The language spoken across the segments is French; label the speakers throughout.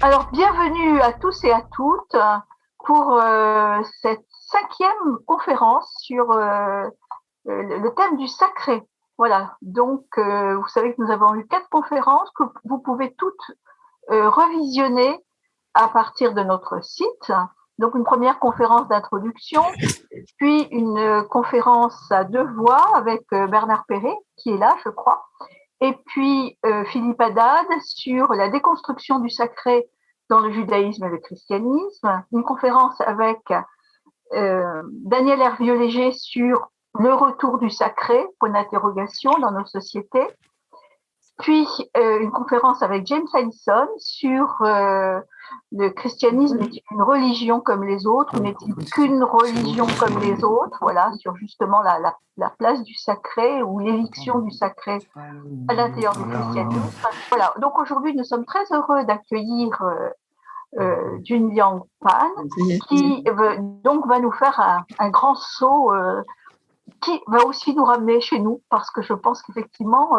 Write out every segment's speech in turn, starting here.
Speaker 1: Alors, bienvenue à tous et à toutes pour cette cinquième conférence sur le thème du sacré. Voilà, donc vous savez que nous avons eu 4 conférences que vous pouvez toutes revisionner à partir de notre site. Donc, une première conférence d'introduction, puis une conférence à 2 voix avec Bernard Perret, qui est là, je crois, et puis Philippe Haddad sur la déconstruction du sacré dans le judaïsme et le christianisme, une conférence avec Daniel Hervieux-Léger sur le retour du sacré, point d'interrogation, dans nos sociétés, puis une conférence avec James Allison sur le christianisme est une religion comme les autres, n'est-il qu'une religion comme les autres, voilà, sur justement la place du sacré ou l'éviction du sacré à l'intérieur du christianisme. Voilà, donc aujourd'hui nous sommes très heureux d'accueillir Jun Liang Pan, qui donc va nous faire un grand saut qui va aussi nous ramener chez nous, parce que je pense qu'effectivement,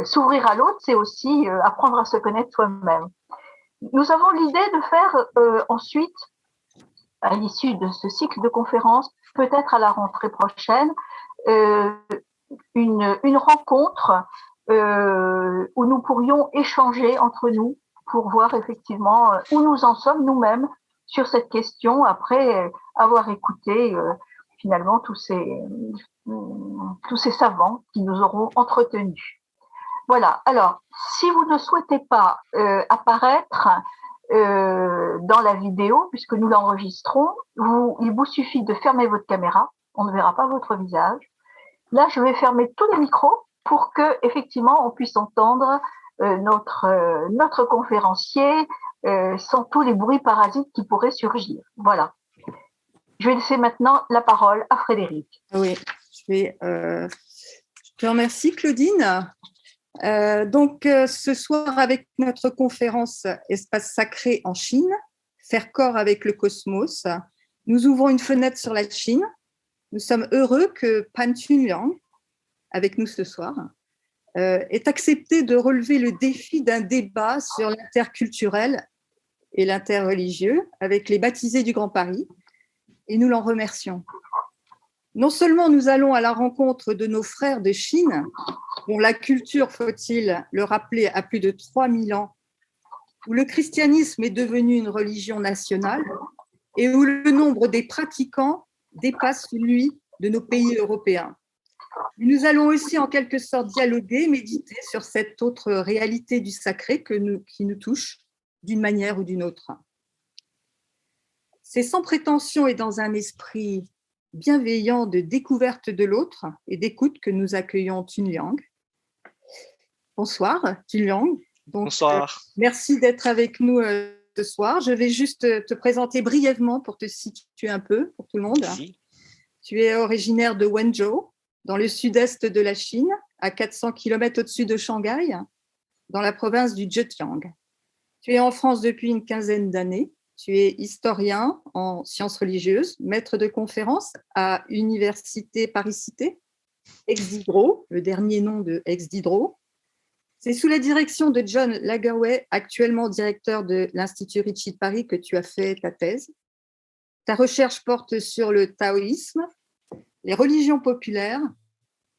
Speaker 1: s'ouvrir à l'autre, c'est aussi apprendre à se connaître soi-même. Nous avons l'idée de faire ensuite, à l'issue de ce cycle de conférences, peut-être à la rentrée prochaine, une rencontre où nous pourrions échanger entre nous pour voir effectivement où nous en sommes nous-mêmes sur cette question après avoir écouté finalement tous ces savants qui nous auront entretenus. Voilà. Alors, si vous ne souhaitez pas apparaître dans la vidéo, puisque nous l'enregistrons, il vous suffit de fermer votre caméra. On ne verra pas votre visage. Là, je vais fermer tous les micros pour que, effectivement, on puisse entendre notre conférencier sans tous les bruits parasites qui pourraient surgir. Voilà. Je vais laisser maintenant la parole à Frédéric.
Speaker 2: Oui, je te remercie, Claudine. Ce soir, avec notre conférence Espace sacré en Chine, faire corps avec le cosmos, nous ouvrons une fenêtre sur la Chine. Nous sommes heureux que Pan Chunliang, avec nous ce soir, ait accepté de relever le défi d'un débat sur l'interculturel et l'interreligieux avec les baptisés du Grand Paris, et nous l'en remercions. Non seulement nous allons à la rencontre de nos frères de Chine, dont la culture, faut-il le rappeler, a plus de 3000 ans, où le christianisme est devenu une religion nationale et où le nombre des pratiquants dépasse celui de nos pays européens. Nous allons aussi en quelque sorte dialoguer, méditer sur cette autre réalité du sacré qui nous touche d'une manière ou d'une autre. C'est sans prétention et dans un esprit bienveillant de découverte de l'autre et d'écoute que nous accueillons Jun Liang. Bonsoir, Jun Liang.
Speaker 3: Bonsoir.
Speaker 2: Merci d'être avec nous ce soir. Je vais juste te présenter brièvement pour te situer un peu pour tout le monde.
Speaker 3: Merci.
Speaker 2: Tu es originaire de Wenzhou, dans le sud-est de la Chine, à 400 km au-dessus de Shanghai, dans la province du Zhejiang. Tu es en France depuis une quinzaine d'années. Tu es historien en sciences religieuses, maître de conférences à Université Paris-Cité, ex-Diderot, le dernier nom de ex-Diderot. C'est sous la direction de John Lagerwey, actuellement directeur de l'Institut Ritchie de Paris, que tu as fait ta thèse. Ta recherche porte sur le taoïsme, les religions populaires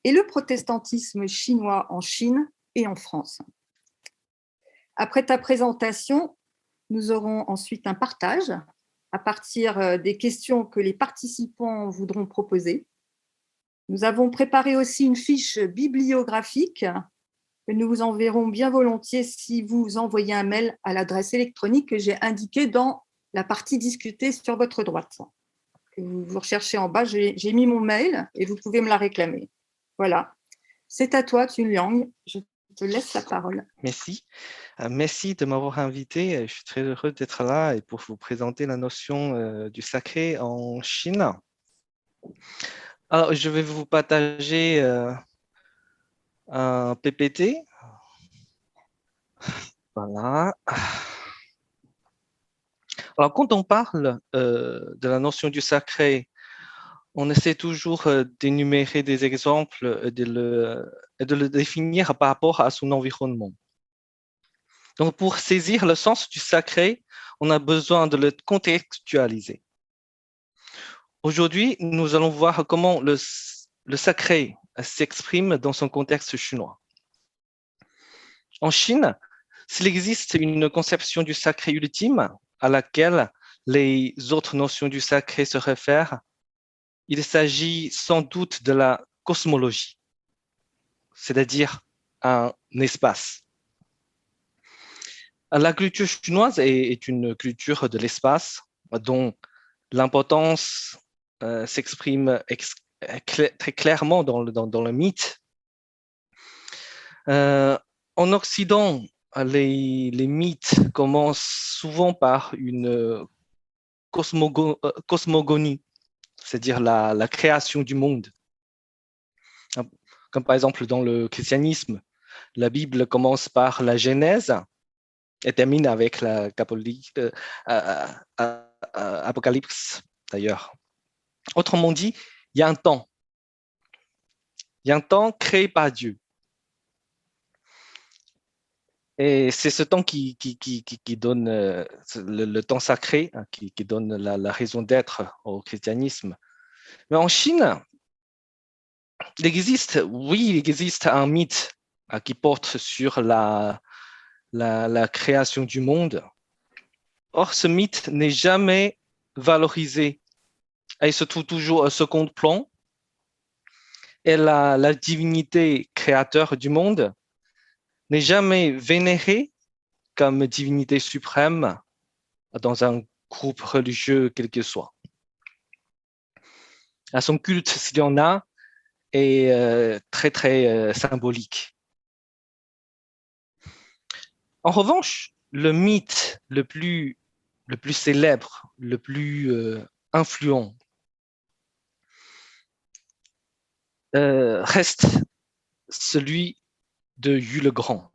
Speaker 2: et le protestantisme chinois en Chine et en France. Après ta présentation, nous aurons ensuite un partage à partir des questions que les participants voudront proposer. Nous avons préparé aussi une fiche bibliographique que nous vous enverrons bien volontiers si vous envoyez un mail à l'adresse électronique que j'ai indiquée dans la partie discutée sur votre droite. Vous recherchez en bas, j'ai mis mon mail et vous pouvez me la réclamer. Voilà. C'est à toi, Jun Liang. Je te laisse la parole.
Speaker 3: Merci. Merci de m'avoir invité. Je suis très heureux d'être là et pour vous présenter la notion du sacré en Chine. Alors, je vais vous partager un PPT. Voilà. Alors, quand on parle de la notion du sacré, on essaie toujours d'énumérer des exemples et de le définir par rapport à son environnement. Donc, pour saisir le sens du sacré, on a besoin de le contextualiser. Aujourd'hui, nous allons voir comment le sacré s'exprime dans son contexte chinois. En Chine, s'il existe une conception du sacré ultime à laquelle les autres notions du sacré se réfèrent, il s'agit sans doute de la cosmologie, c'est-à-dire un espace. La culture chinoise est une culture de l'espace dont l'importance s'exprime très clairement dans le mythe. En Occident, les mythes commencent souvent par une cosmogonie, c'est-à-dire la création du monde. Comme par exemple dans le christianisme, la Bible commence par la Genèse et termine avec l'Apocalypse, d'ailleurs. Autrement dit, il y a un temps. Il y a un temps créé par Dieu. Et c'est ce temps qui donne le temps sacré, qui donne la raison d'être au christianisme. Mais en Chine, il existe un mythe qui porte sur la création du monde. Or, ce mythe n'est jamais valorisé. Il se trouve toujours au second plan. Et la divinité créateur du monde n'est jamais vénérée comme divinité suprême dans un groupe religieux quel que soit. Son culte, s'il y en a, est très, très symbolique. En revanche, le mythe le plus célèbre, le plus influent, reste celui de Yu le Grand.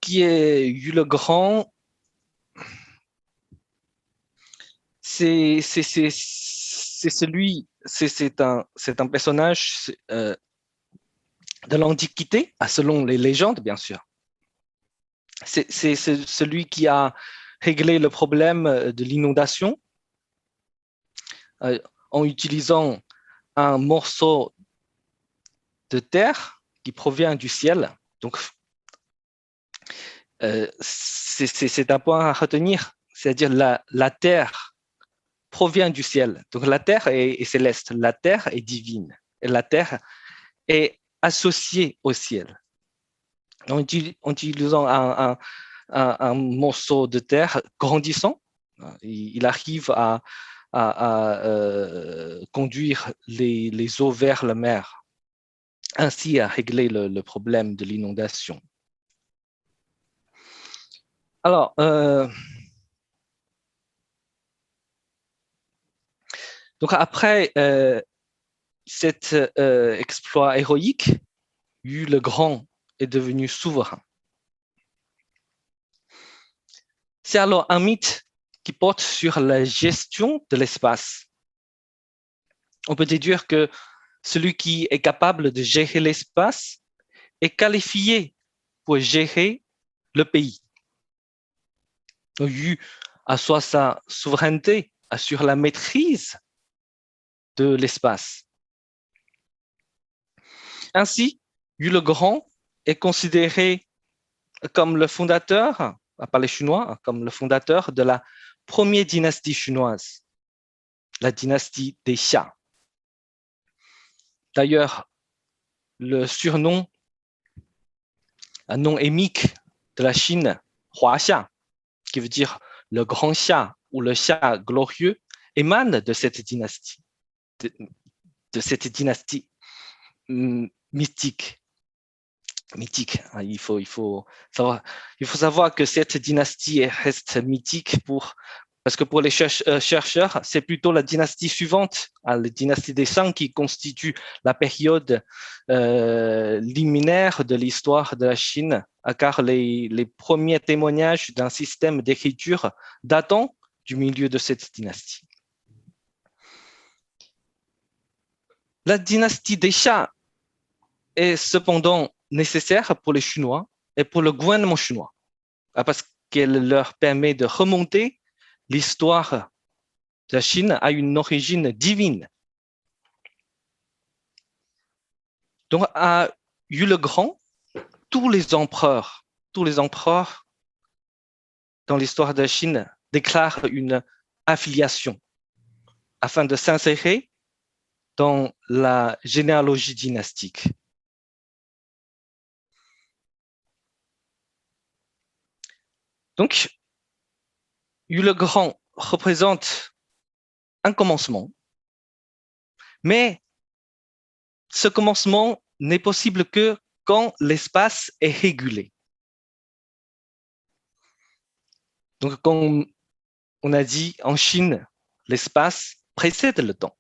Speaker 3: Qui est Yu le Grand? C'est un personnage de l'Antiquité, selon les légendes, bien sûr. C'est celui qui a réglé le problème de l'inondation en utilisant un morceau de terre qui provient du ciel. Donc, c'est un point à retenir, c'est-à-dire la terre provient du ciel. Donc, la terre est céleste, la terre est divine, et la terre est associée au ciel. En utilisant un morceau de terre grandissant, il arrive à conduire les eaux vers la mer, ainsi à régler le problème de l'inondation. Alors, donc après cet exploit héroïque, Yu le Grand est devenu souverain. C'est alors un mythe qui porte sur la gestion de l'espace. On peut déduire que celui qui est capable de gérer l'espace est qualifié pour gérer le pays. Donc, Yu assoit sa souveraineté, assure la maîtrise de l'espace. Ainsi, Yu le Grand est considéré comme le fondateur, par les Chinois, comme le fondateur de la première dynastie chinoise, la dynastie des Xia. D'ailleurs, le surnom, un nom émique de la Chine, Huaxia, qui veut dire le grand Xia ou le Xia glorieux, émane de cette dynastie, de cette dynastie mythique. Il faut savoir que cette dynastie reste mythique parce que pour les chercheurs, c'est plutôt la dynastie suivante, la dynastie des Shang, qui constitue la période liminaire de l'histoire de la Chine, car les premiers témoignages d'un système d'écriture datant du milieu de cette dynastie. La dynastie des Xia est cependant nécessaire pour les Chinois et pour le gouvernement chinois, parce qu'elle leur permet de remonter l'histoire de la Chine a une origine divine. Donc, à Yu le Grand, tous les empereurs dans l'histoire de la Chine déclarent une affiliation afin de s'insérer dans la généalogie dynastique. Donc, Yu le Grand représente un commencement, mais ce commencement n'est possible que quand l'espace est régulé. Donc, comme on a dit en Chine, l'espace précède le temps.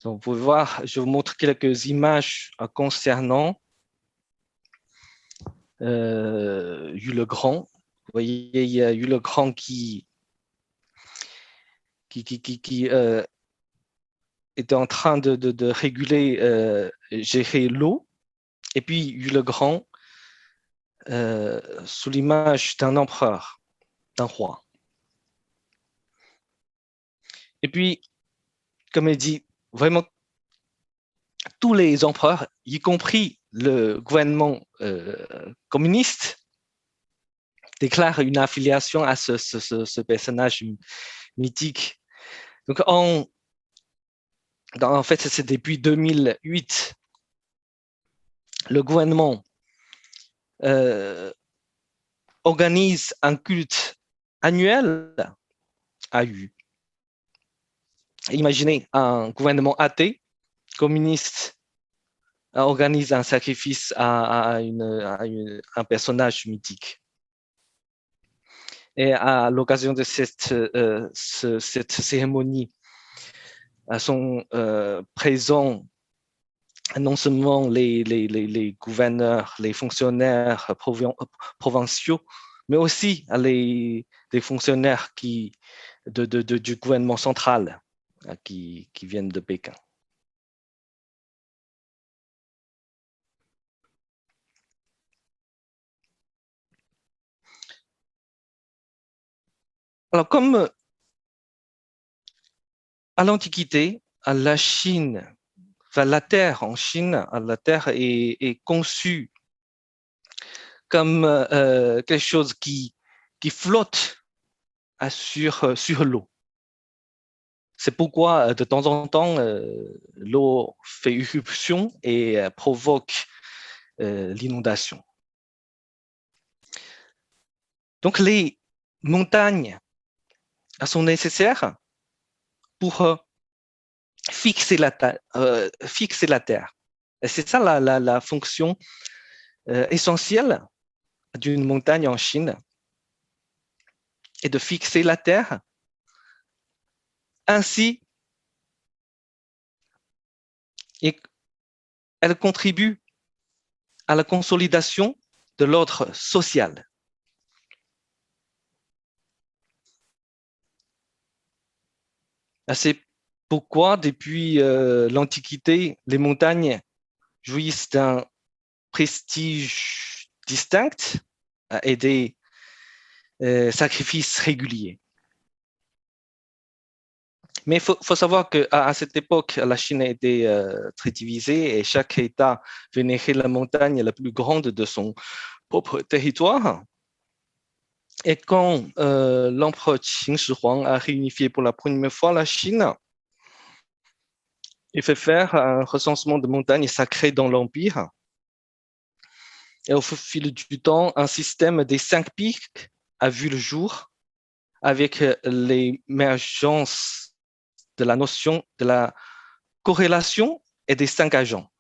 Speaker 3: Donc, vous pouvez voir, je vous montre quelques images concernant Yu le Grand. Vous voyez, il y a Yu le Grand qui était en train de réguler, gérer l'eau. Et puis, Yu le Grand, sous l'image d'un empereur, d'un roi. Et puis, comme il dit, vraiment, tous les empereurs, y compris le gouvernement communiste, déclarent une affiliation à ce personnage mythique. Donc, en fait, c'est depuis 2008, le gouvernement organise un culte annuel à Yu. Imaginez un gouvernement athée, communiste, organise un sacrifice à un personnage mythique. Et à l'occasion de cette cérémonie, sont présents non seulement les gouverneurs, les fonctionnaires provinciaux, mais aussi les fonctionnaires du gouvernement central qui viennent de Pékin. Alors, comme à l'Antiquité, à la Chine, enfin, la Terre en Chine, la Terre est conçue comme quelque chose qui flotte sur l'eau. C'est pourquoi, de temps en temps, l'eau fait irruption et provoque l'inondation. Donc, les montagnes sont nécessaires pour fixer la terre. Et c'est ça la fonction essentielle d'une montagne en Chine, est de fixer la terre. Ainsi, elle contribue à la consolidation de l'ordre social. C'est pourquoi, depuis l'Antiquité, les montagnes jouissent d'un prestige distinct et des sacrifices réguliers. Mais il faut savoir qu'à cette époque, la Chine était très divisée et chaque État vénérait la montagne la plus grande de son propre territoire. Et quand l'empereur Qin Shi Huang a réunifié pour la première fois la Chine, il fait faire un recensement de montagnes sacrées dans l'Empire. Et au fil du temps, un système des 5 pics a vu le jour avec l'émergence de la notion de la corrélation et des 5 agents.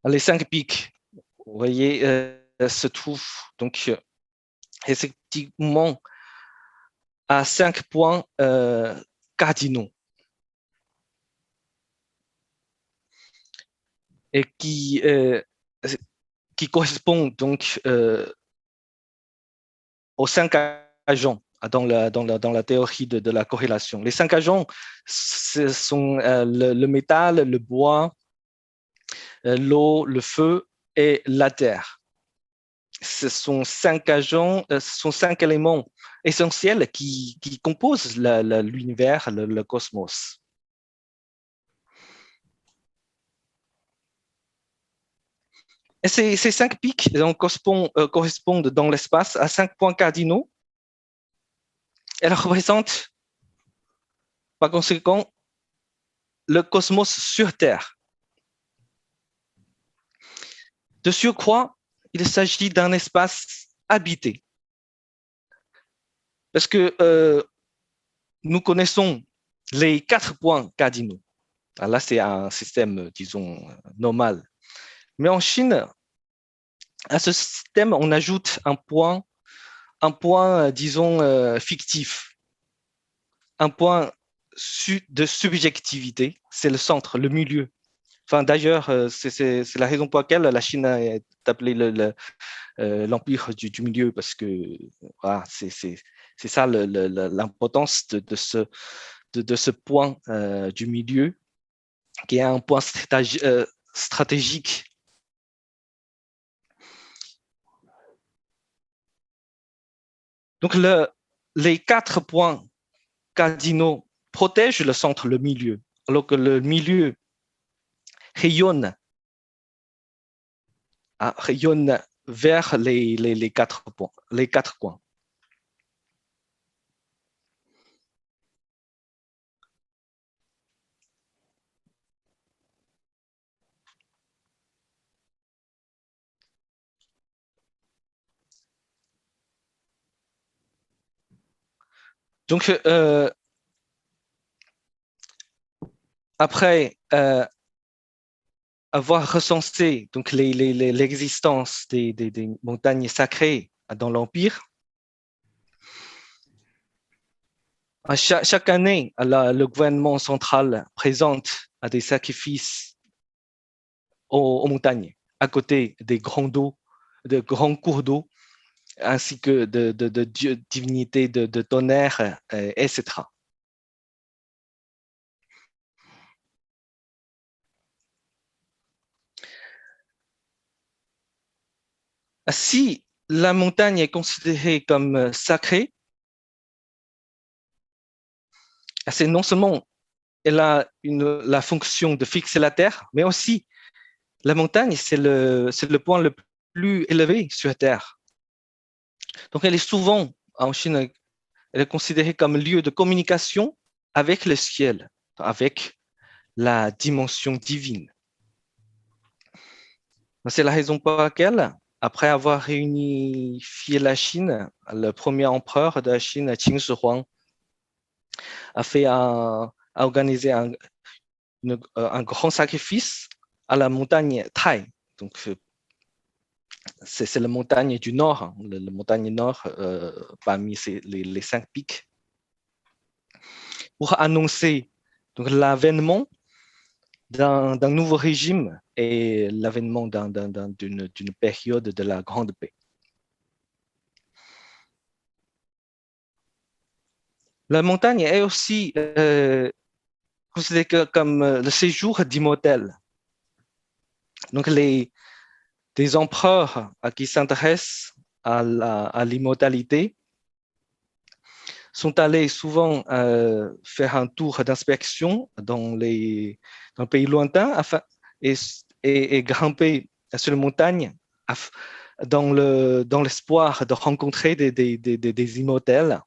Speaker 3: Les 5 pics, vous voyez, se trouvent donc effectivement à 5 points cardinaux et qui correspondent donc aux 5 agents dans la théorie de la corrélation. Les 5 agents, ce sont le métal, le bois, l'eau, le feu et la terre. Ce sont 5 agents, ce sont 5 éléments essentiels qui composent l'univers, le cosmos. Et ces 5 pics correspondent dans l'espace à 5 points cardinaux. Elles représentent, par conséquent, le cosmos sur Terre. De surcroît, il s'agit d'un espace habité. Parce que nous connaissons les 4 points cardinaux. Alors là, c'est un système, disons, normal. Mais en Chine, à ce système, on ajoute un point disons, fictif, un point de subjectivité, c'est le centre, le milieu. Enfin, d'ailleurs, c'est la raison pour laquelle la Chine est appelée l'empire du milieu, parce que voilà, c'est ça l'importance de ce point du milieu, qui est un point stratégique. Donc, les 4 points cardinaux protègent le centre, le milieu, alors que le milieu rayonne vers les 4 points. Les 4 coins. Donc, après avoir recensé donc l'existence des montagnes sacrées dans l'Empire, chaque année, le gouvernement central présente des sacrifices aux montagnes, à côté des de grands cours d'eau, ainsi que de divinités de tonnerre, etc. Si la montagne est considérée comme sacrée, c'est non seulement elle a la fonction de fixer la terre, mais aussi la montagne, c'est le point le plus élevé sur la Terre. Donc, elle est souvent, en Chine, elle est considérée comme lieu de communication avec le ciel, avec la dimension divine. C'est la raison pour laquelle, après avoir réunifié la Chine, le premier empereur de la Chine, Qin Shi Huang, a organisé un grand sacrifice à la montagne Tai. Donc, c'est la montagne du Nord, la montagne Nord parmi les 5 pics, pour annoncer donc l'avènement d'un nouveau régime et l'avènement d'une période de la Grande Paix. La montagne est aussi considérée comme le séjour d'immortels. Donc, des empereurs qui s'intéressent à l'immortalité sont allés souvent faire un tour d'inspection dans les pays lointains et grimper sur les montagnes dans l'espoir de rencontrer des immortels.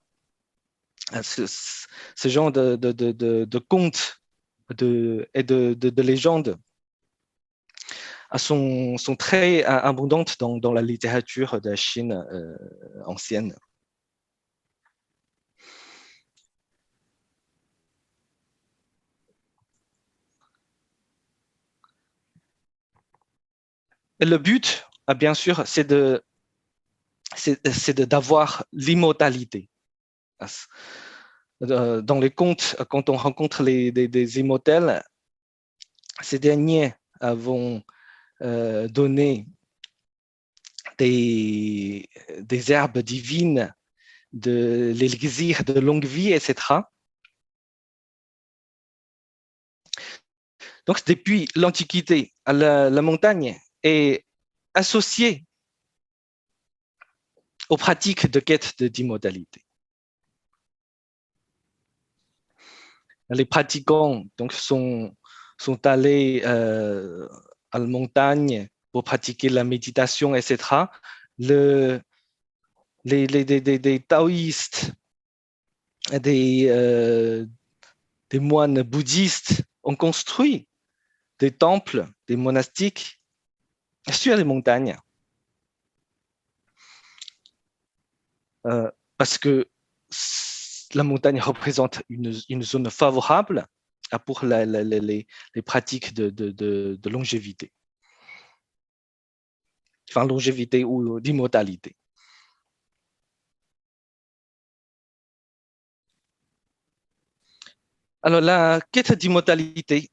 Speaker 3: Ce genre de contes et de légendes sont très abondantes dans la littérature de la Chine ancienne. Et le but, bien sûr, c'est d'avoir l'immortalité. Dans les contes, quand on rencontre des immortels, ces derniers vont donner des herbes divines de l'élixir de longue vie, etc. Donc, depuis l'Antiquité, la montagne est associée aux pratiques de quête d'immortalité. Les pratiquants donc, sont allés à la montagne pour pratiquer la méditation, etc. Les taoïstes, des moines bouddhistes ont construit des temples, des monastiques sur les montagnes. Parce que la montagne représente une zone favorable pour les pratiques de longévité. Enfin, longévité ou d'immortalité. Alors, la quête d'immortalité,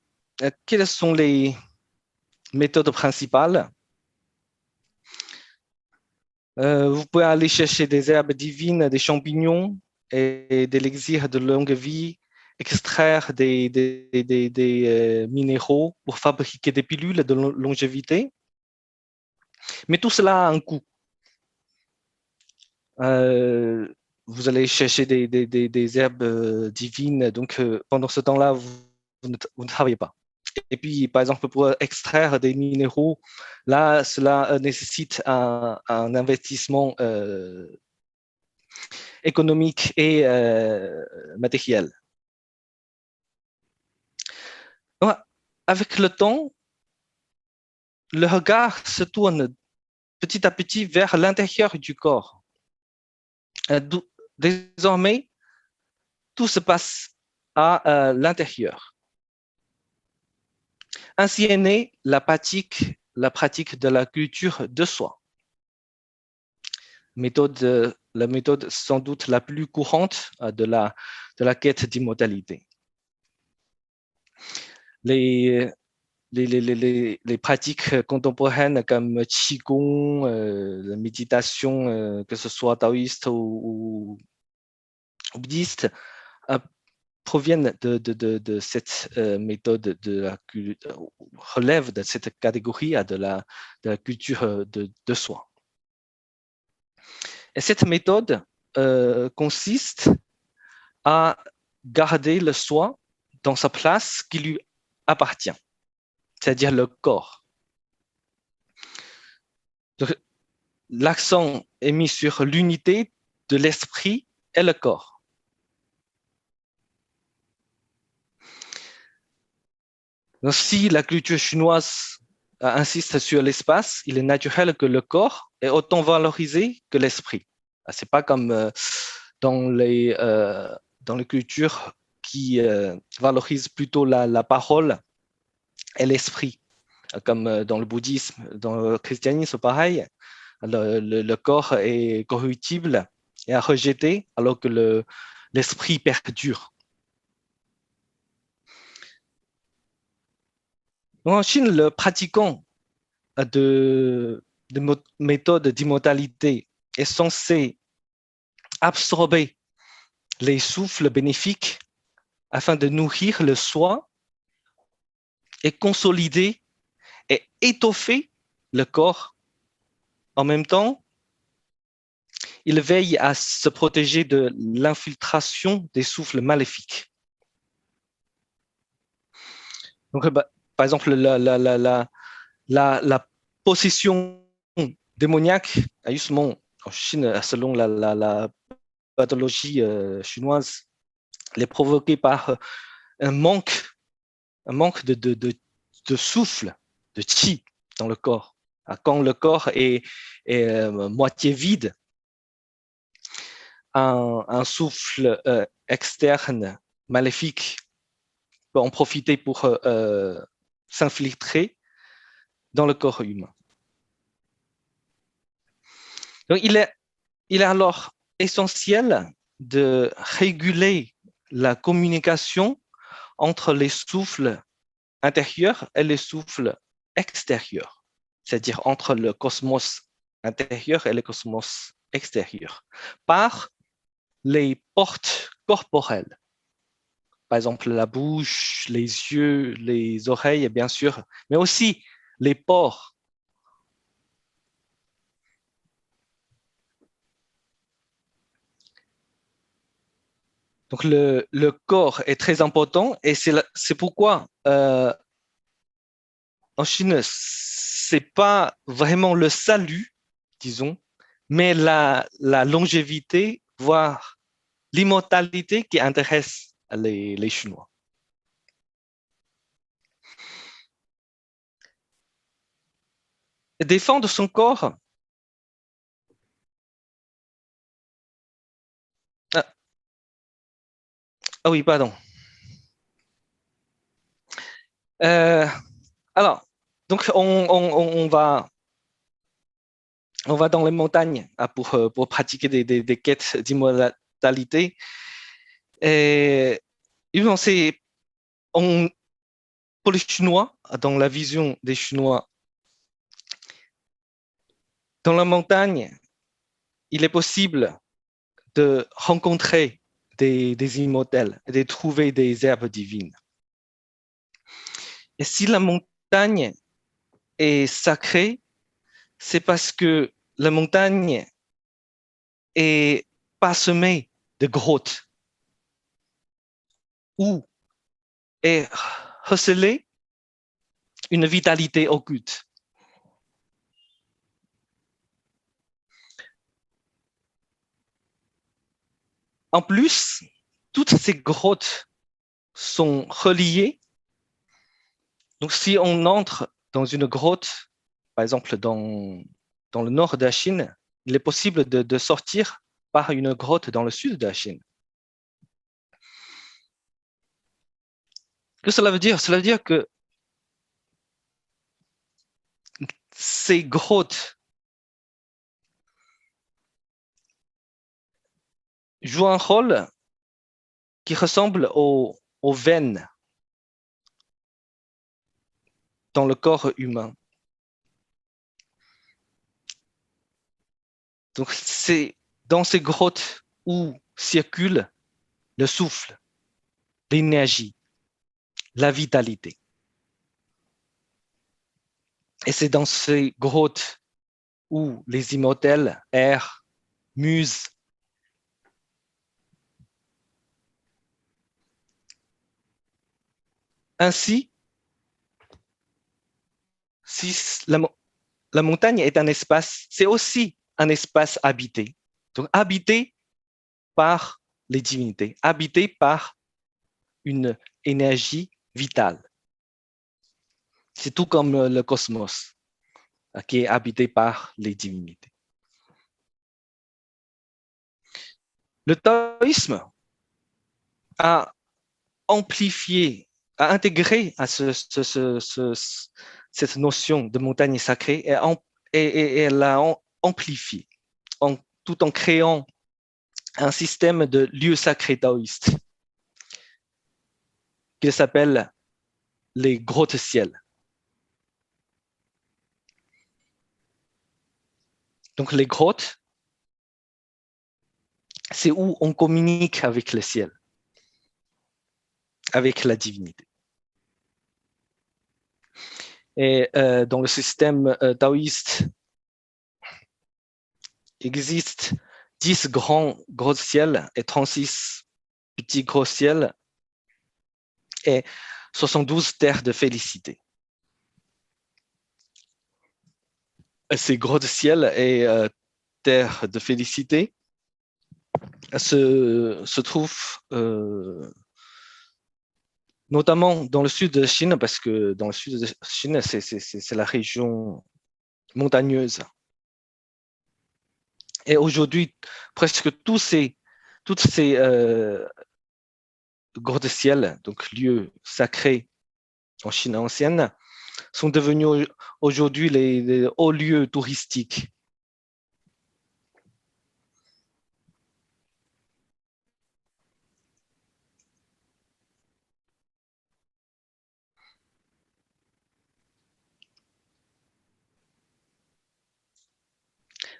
Speaker 3: quelles sont les méthodes principales? Vous pouvez aller chercher des herbes divines, des champignons et de l'élixir de longue vie, extraire des minéraux pour fabriquer des pilules de longévité. Mais tout cela a un coût. Vous allez chercher des herbes divines, donc pendant ce temps-là, vous ne travaillez pas. Et puis, par exemple, pour extraire des minéraux, là, cela nécessite un investissement économique et matériel. Donc, avec le temps, le regard se tourne petit à petit vers l'intérieur du corps. Désormais, tout se passe à l'intérieur. Ainsi est née la pratique de la culture de soi. La méthode sans doute la plus courante de la quête d'immortalité. Les pratiques contemporaines comme Qigong, la méditation, que ce soit taoïste ou bouddhiste, proviennent de cette méthode relève de cette catégorie de la culture de soi. Et cette méthode consiste à garder le soi dans sa place qui lui appartient, c'est-à-dire le corps. L'accent est mis sur l'unité de l'esprit et le corps. Donc, si la culture chinoise insiste sur l'espace, il est naturel que le corps est autant valorisé que l'esprit. Ce n'est pas comme dans les cultures qui valorisent plutôt la parole et l'esprit, comme dans le bouddhisme, dans le christianisme, pareil. Le corps est corruptible et à rejeter, alors que l'esprit perdure. En Chine, le pratiquant de méthodes d'immortalité est censé absorber les souffles bénéfiques afin de nourrir le soi et consolider et étoffer le corps. En même temps, il veille à se protéger de l'infiltration des souffles maléfiques. Donc, par exemple, la possession démoniaque, justement, en Chine, selon la pathologie chinoise, elle est provoquée par un manque de souffle, de qi dans le corps. Quand le corps est moitié vide, un souffle externe maléfique peut en profiter pour s'infiltrer dans le corps humain. Donc, il est alors essentiel de réguler la communication entre les souffles intérieurs et les souffles extérieurs, c'est-à-dire entre le cosmos intérieur et le cosmos extérieur, par les portes corporelles. Par exemple, la bouche, les yeux, les oreilles, bien sûr, mais aussi les pores. Donc, le corps est très important et c'est pourquoi en Chine, c'est pas vraiment le salut, disons, mais la longévité, voire l'immortalité qui intéresse les Chinois. Défendre son corps. Ah, ah oui, pardon. Euh, alors, donc on va dans les montagnes pour pratiquer des quêtes d'immortalité. Et on, pour les Chinois, dans la vision des Chinois, dans la montagne, il est possible de rencontrer des immortels, de trouver des herbes divines. Et si la montagne est sacrée, c'est parce que la montagne est parsemée de grottes où est recelée une vitalité occulte. En plus, toutes ces grottes sont reliées. Donc, si on entre dans une grotte, par exemple dans le nord de la Chine, il est possible de sortir par une grotte dans le sud de la Chine. Que cela veut dire? Cela veut dire que ces grottes jouent un rôle qui ressemble aux veines dans le corps humain. Donc, c'est dans ces grottes où circule le souffle, l'énergie, la vitalité. Et c'est dans ces grottes où les immortels errent, musent. Ainsi, si la montagne est un espace, c'est aussi un espace habité. Donc, habité par les divinités, habité par une énergie vitale. C'est tout comme le cosmos, qui est habité par les divinités. Le taoïsme a amplifié, a intégré à cette notion de montagne sacrée et elle l'a amplifié tout en créant un système de lieux sacrés taoïstes qui s'appelle les grottes ciel. Donc les grottes, c'est où on communique avec le ciel, avec la divinité. Et dans le système taoïste, il existe 10 grands gros ciels et 36 petits gros ciels et 72 terres de félicité. Ces gros ciels et terres de félicité se trouvent notamment dans le sud de Chine, parce que dans le sud de Chine, c'est la région montagneuse. Et aujourd'hui, presque toutes ces grottes ciel, donc lieux sacrés en Chine ancienne, sont devenus aujourd'hui les hauts lieux touristiques.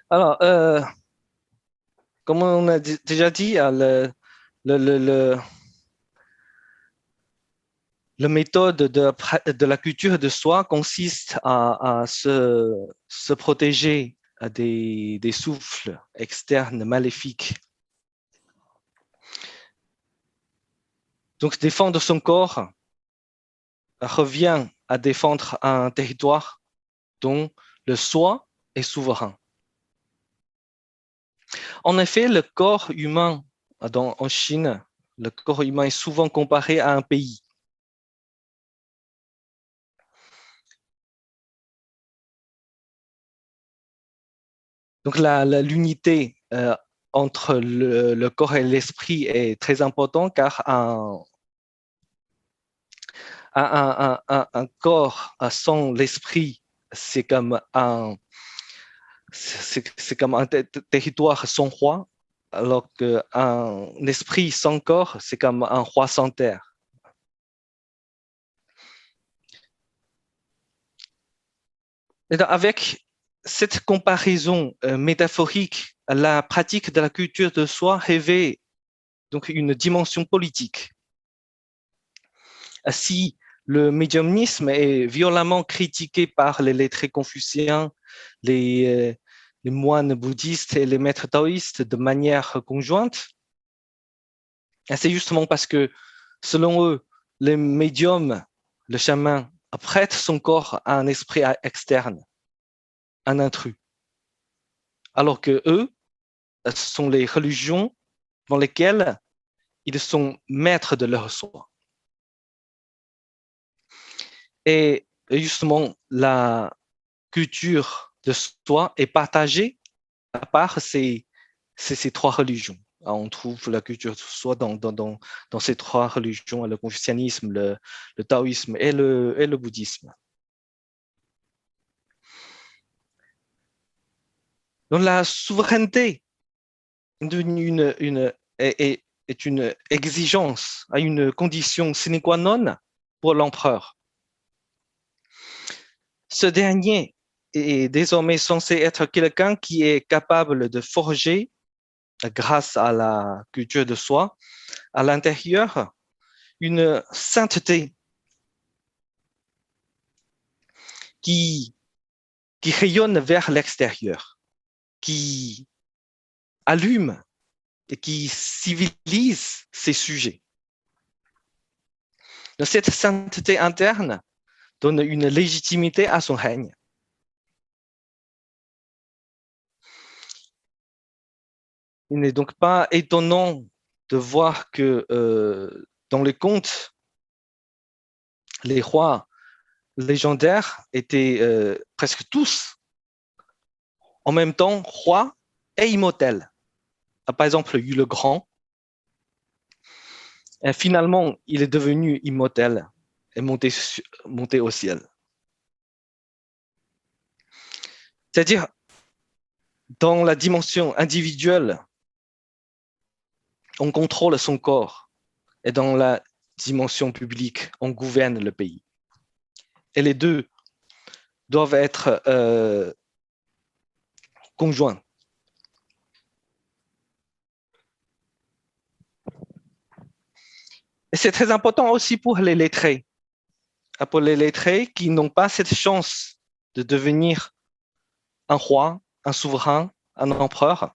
Speaker 3: Alors, comme on a déjà dit, le, le, le, la méthode de la culture de soi consiste à se protéger des souffles externes maléfiques. Donc, défendre son corps revient à défendre un territoire dont le soi est souverain. En effet, le corps humain en Chine, le corps humain est souvent comparé à un pays. Donc, l'unité entre le corps et l'esprit est très importante car un corps sans l'esprit, c'est comme un territoire sans roi, alors qu'un esprit sans corps, c'est comme un roi sans terre. Et donc, avec cette comparaison métaphorique, la pratique de la culture de soi revêt donc une dimension politique. Si le médiumnisme est violemment critiqué par les lettrés confuciens, les moines bouddhistes et les maîtres taoïstes de manière conjointe, c'est justement parce que, selon eux, les médiums, le chaman, prête son corps à un esprit externe, un intrus. Alors que eux, ce sont les religions dans lesquelles ils sont maîtres de leur soi. Et justement, la culture de soi est partagée par ces trois religions. On trouve la culture de soi dans ces trois religions, le confucianisme, le taoïsme et le bouddhisme. Donc la souveraineté est une exigence, à une condition sine qua non pour l'empereur. Ce dernier est désormais censé être quelqu'un qui est capable de forger, grâce à la culture de soi, à l'intérieur, une sainteté qui rayonne vers l'extérieur, qui allume et qui civilise ses sujets. Donc, cette sainteté interne donne une légitimité à son règne. Il n'est donc pas étonnant de voir que dans les contes, les rois légendaires étaient presque tous en même temps rois et immortels. Par exemple, Yu le Grand, et finalement, il est devenu immortel et monté au ciel. C'est-à-dire, dans la dimension individuelle, on contrôle son corps, et dans la dimension publique, on gouverne le pays. Et les deux doivent être conjoints. Et c'est très important aussi pour les lettrés. Pour les lettrés qui n'ont pas cette chance de devenir un roi, un souverain, un empereur.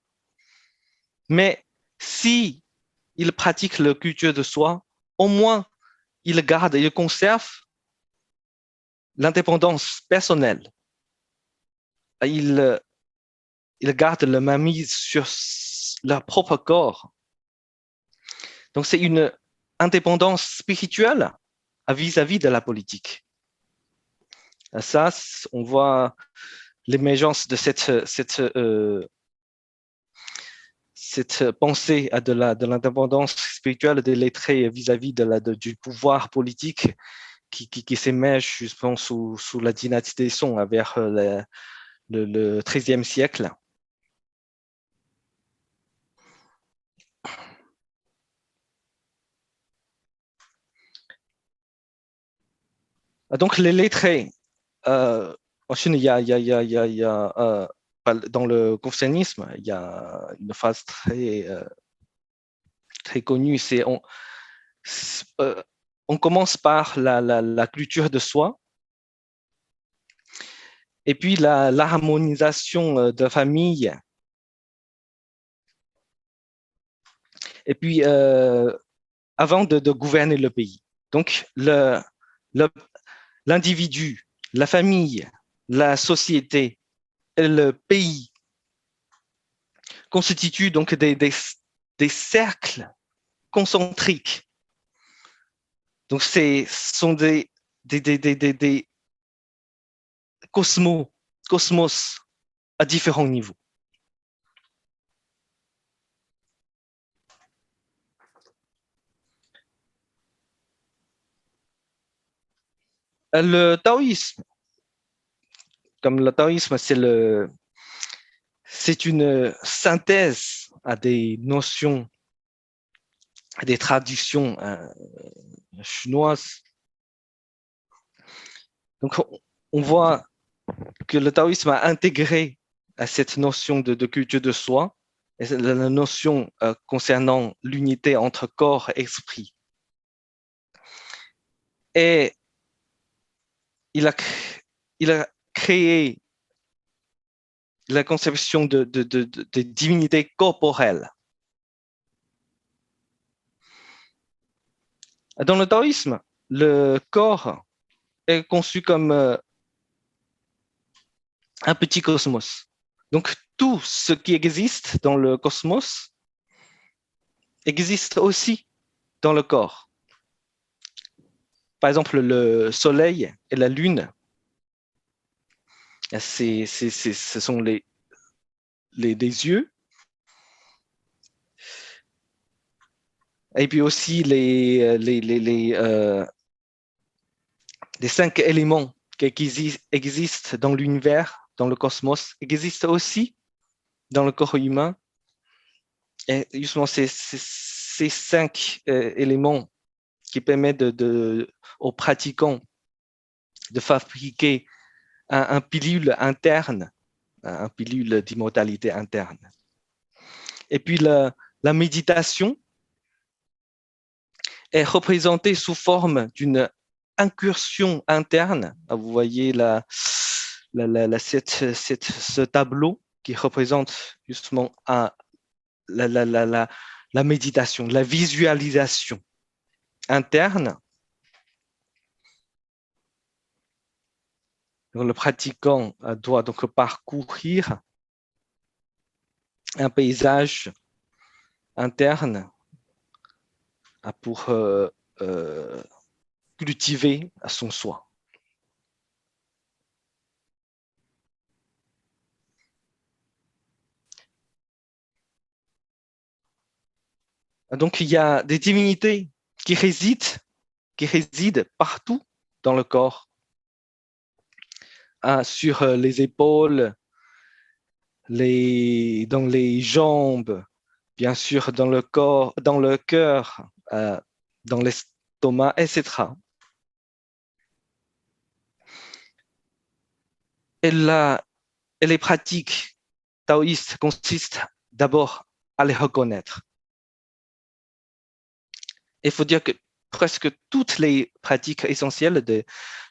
Speaker 3: Mais si ils pratiquent la culture de soi, au moins ils gardent, ils conservent l'indépendance personnelle. Ils gardent la mainmise sur leur propre corps. Donc c'est une indépendance spirituelle vis-à-vis de la politique. Ça, on voit l'émergence de cette pensée de l'indépendance spirituelle des lettrés vis-à-vis du pouvoir politique qui s'émerge justement sous la dynastie des Song vers le XIIIe siècle. Donc les lettrés, en Chine, il y a dans le confucianisme, il y a une phrase très connue, c'est on commence par la culture de soi, et puis l'harmonisation de la famille, et puis avant de gouverner le pays. Donc, l'individu, la famille, la société et le pays constituent donc des cercles concentriques. Donc, ce sont des cosmos à différents niveaux. Le taoïsme, comme le taoïsme, c'est une synthèse à des notions, à des traditions chinoises. Donc, on voit que le taoïsme a intégré à cette notion de culture de soi, et la notion concernant l'unité entre corps et esprit. Et il a créé la conception de divinité corporelle. Dans le taoïsme, le corps est conçu comme un petit cosmos. Donc, tout ce qui existe dans le cosmos existe aussi dans le corps. Par exemple, le soleil et la lune, ce sont les yeux. Et puis aussi les 5 éléments qui existent dans l'univers, dans le cosmos, existent aussi dans le corps humain. Et justement, ces 5 éléments qui permettent aux pratiquants de fabriquer un pilule interne, un pilule d'immortalité interne. Et puis la méditation est représentée sous forme d'une incursion interne. Vous voyez ce tableau qui représente justement la méditation, la visualisation interne. Donc, le pratiquant doit donc parcourir un paysage interne pour cultiver son soi. Donc, il y a des divinités qui résident partout dans le corps, sur les épaules, dans les jambes, bien sûr dans le corps, dans le cœur, dans l'estomac, etc. Et les pratiques taoïstes consistent d'abord à les reconnaître. Il faut dire que presque toutes les pratiques essentielles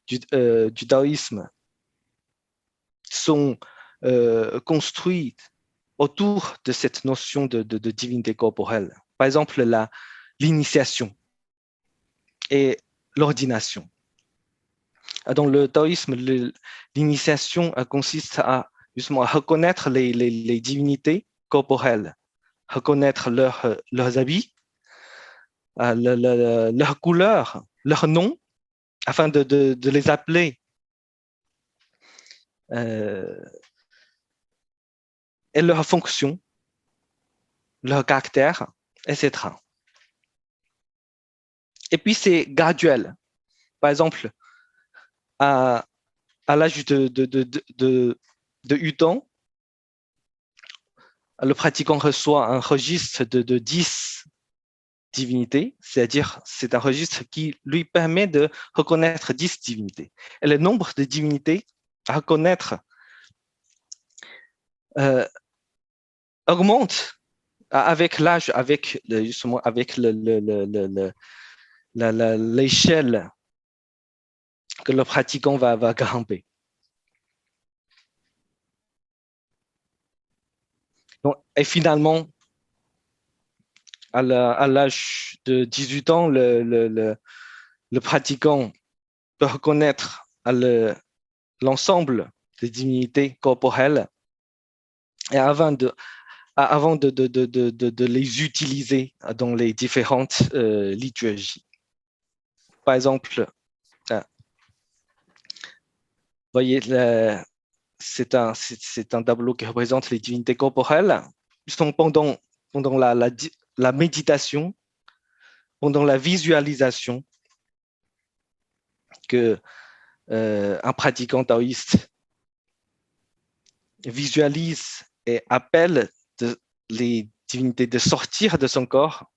Speaker 3: du taoïsme sont construites autour de cette notion de divinité corporelle. Par exemple, l'initiation et l'ordination. Dans le taoïsme, l'initiation consiste à justement à reconnaître les divinités corporelles, reconnaître leurs habits, leur couleur, leur nom, afin de les appeler et leur fonction, leur caractère, etc. Et puis, c'est graduel. Par exemple, à l'âge de 8 ans, le pratiquant reçoit un registre de 10 divinités, c'est-à-dire c'est un registre qui lui permet de reconnaître 10 divinités. Et le nombre de divinités à reconnaître augmente avec l'âge, justement avec l'échelle que le pratiquant va grimper. Donc, et finalement, à l'âge de 18 ans, le pratiquant peut reconnaître l'ensemble des divinités corporelles et avant de les utiliser dans les différentes liturgies. Par exemple, vous voyez, c'est un tableau qui représente les divinités corporelles. Ils sont pendant la méditation, pendant la visualisation, que un pratiquant taoïste visualise et appelle les divinités de sortir de son corps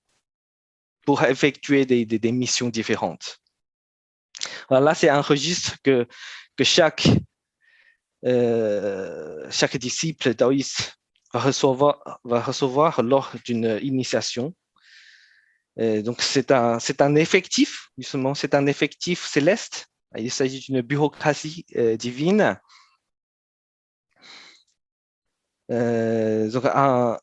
Speaker 3: pour effectuer des missions différentes. Alors là, c'est un registre que chaque disciple taoïste va recevoir lors d'une initiation. Donc, c'est un effectif, justement, c'est un effectif céleste. Il s'agit d'une bureaucratie divine. Donc, un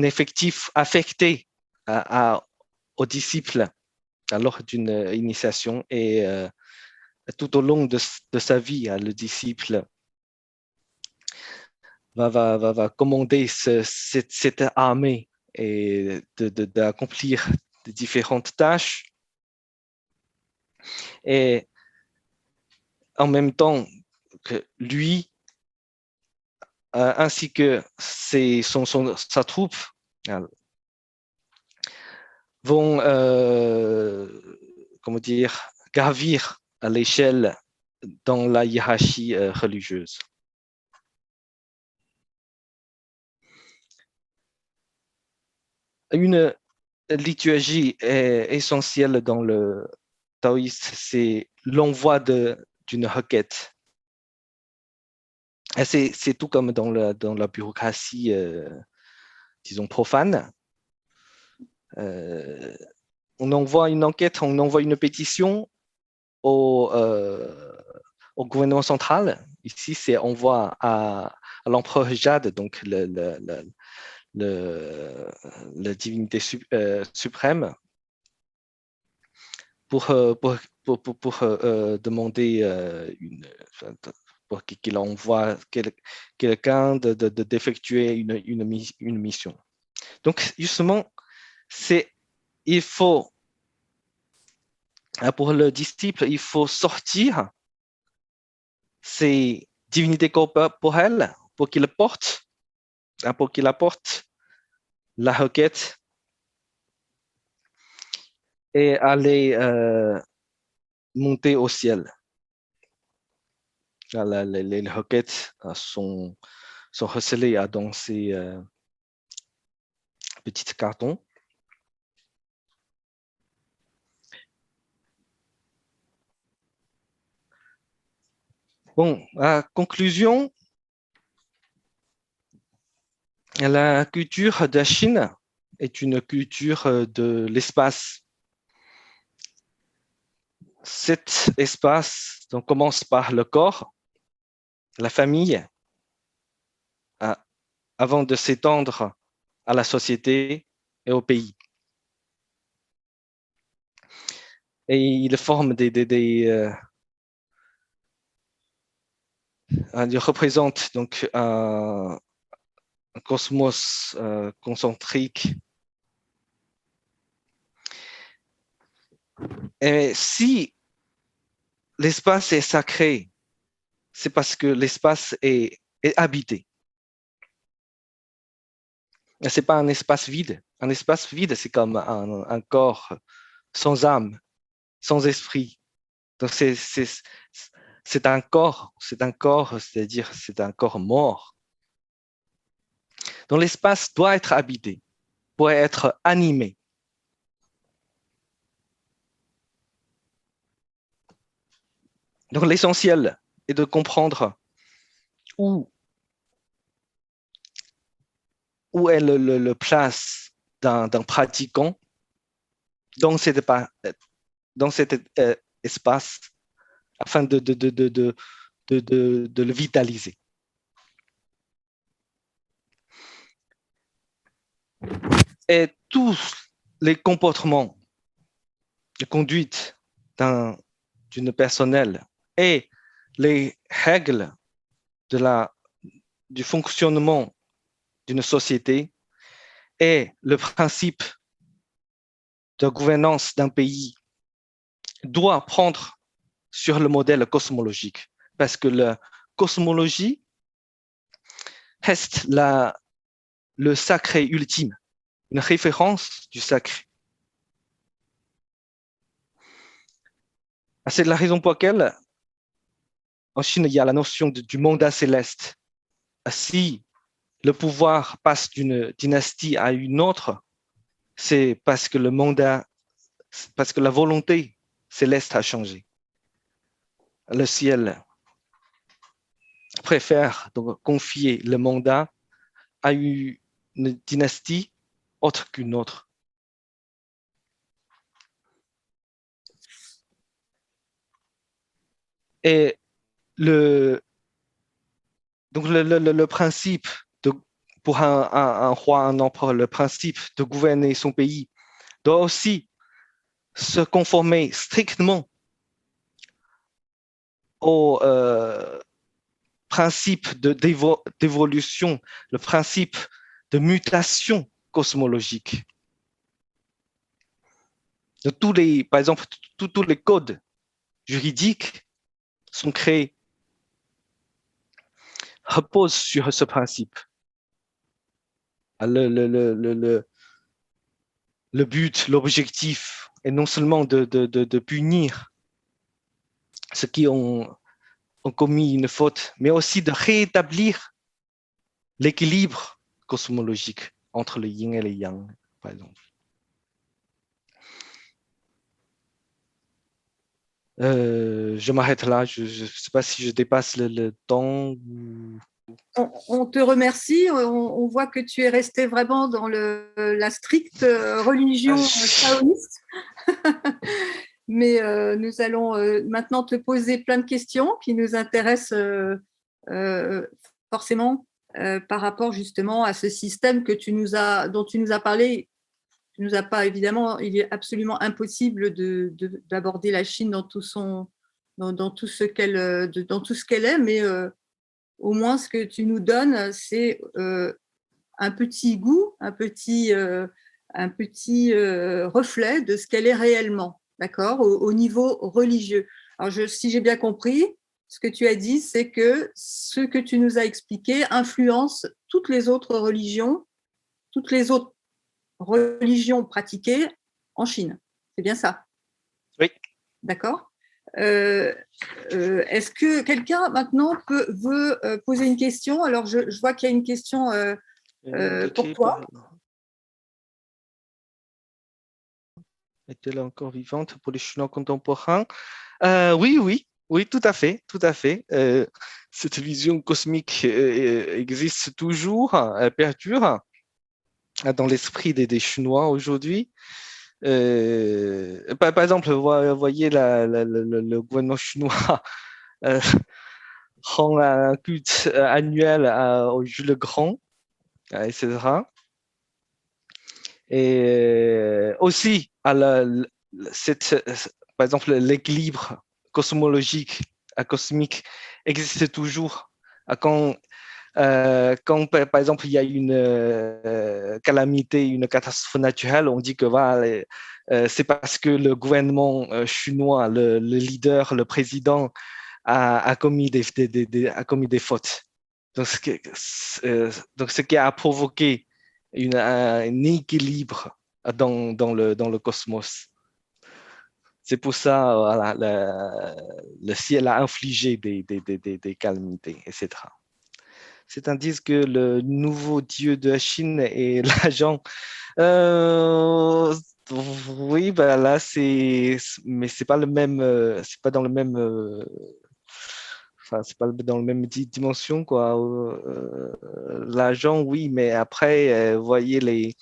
Speaker 3: effectif affecté aux disciples lors d'une initiation et tout au long de sa vie, le disciple va commander cette armée et d'accomplir de différentes tâches. Et en même temps que lui, ainsi que sa troupe, vont gravir à l'échelle dans la hiérarchie religieuse. Une liturgie essentielle dans le taoïsme, c'est l'envoi d'une requête. C'est tout comme dans la bureaucratie, disons, profane. On envoie une enquête, on envoie une pétition au gouvernement central. Ici, c'est envoi à l'empereur Jade, donc la divinité suprême, pour demander pour qu'il envoie quelqu'un d'effectuer une mission. Donc, justement, pour le disciple, il faut sortir ces divinités corporelles pour qu'il apporte la requête et aller monter au ciel. Les requêtes sont recelées dans ces petits cartons. Bon, à conclusion, la culture de la Chine est une culture de l'espace. Cet espace donc, commence par le corps, la famille, avant de s'étendre à la société et au pays. Et il forme il représente donc un cosmos concentrique. Et si l'espace est sacré, c'est parce que l'espace est habité. Ce n'est pas un espace vide. Un espace vide, c'est comme un corps sans âme, sans esprit. Donc, c'est un corps, c'est-à-dire c'est un corps mort. Donc, l'espace doit être habité, doit être animé. Donc, l'essentiel est de comprendre où, où est le place d'un pratiquant dans dans cet espace afin de le vitaliser. Et tous les comportements de conduite d'une personnelle et les règles du fonctionnement d'une société et le principe de gouvernance d'un pays doit prendre sur le modèle cosmologique, parce que la cosmologie reste le sacré ultime, une référence du sacré. C'est la raison pour laquelle en Chine, il y a la notion du mandat céleste. Si le pouvoir passe d'une dynastie à une autre, c'est parce que parce que la volonté céleste a changé. Le ciel préfère donc confier le mandat à une dynastie autre qu'une autre. Et le principe pour un roi, un empereur, le principe de gouverner son pays doit aussi se conformer strictement au principe d'évolution, le principe de mutation cosmologique. Par exemple, tous les codes juridiques sont créés, reposent sur ce principe. Le but, l'objectif est non seulement de punir ceux qui ont commis une faute, mais aussi de rétablir l'équilibre cosmologique entre le yin et le yang, par exemple. Je m'arrête là. Je ne sais pas si je dépasse le temps.
Speaker 2: On te remercie. On voit que tu es resté vraiment dans la stricte religion taoïste. Mais nous allons maintenant te poser plein de questions qui nous intéressent forcément par rapport justement à ce système dont tu nous as parlé. Tu nous as pas, évidemment, il est absolument impossible d'aborder la Chine dans tout ce qu'elle est, mais au moins ce que tu nous donnes, c'est un petit goût, un petit reflet de ce qu'elle est réellement, d'accord, au niveau religieux. Alors, si j'ai bien compris, ce que tu as dit, c'est que ce que tu nous as expliqué influence toutes les autres religions pratiquées en Chine. C'est bien ça?
Speaker 3: Oui.
Speaker 2: D'accord. Est-ce que quelqu'un maintenant veut poser une question? Alors, je vois qu'il y a une question pour toi.
Speaker 3: Est-elle encore vivante pour les Chinois contemporains? Oui, tout à fait, tout à fait. Cette vision cosmique existe toujours, elle perdure dans l'esprit des Chinois aujourd'hui. Par exemple, vous voyez le gouvernement chinois rend un culte annuel au Jules Grand, etc. Et aussi, par exemple, l'équilibre cosmologique, cosmique existe toujours. Quand, par exemple, il y a une calamité, une catastrophe naturelle, on dit que voilà, c'est parce que le gouvernement chinois, le leader, le président a commis a commis des fautes. Donc, ce qui a provoqué un équilibre dans le cosmos. C'est pour ça, voilà, le ciel a infligé des calamités, etc. C'est-à-dire que le nouveau dieu de la Chine est l'agent. Oui, ben là, mais c'est pas le même, c'est pas dans le même enfin, c'est pas dans la même dimension, quoi. L'argent, oui, mais après, vous voyez, les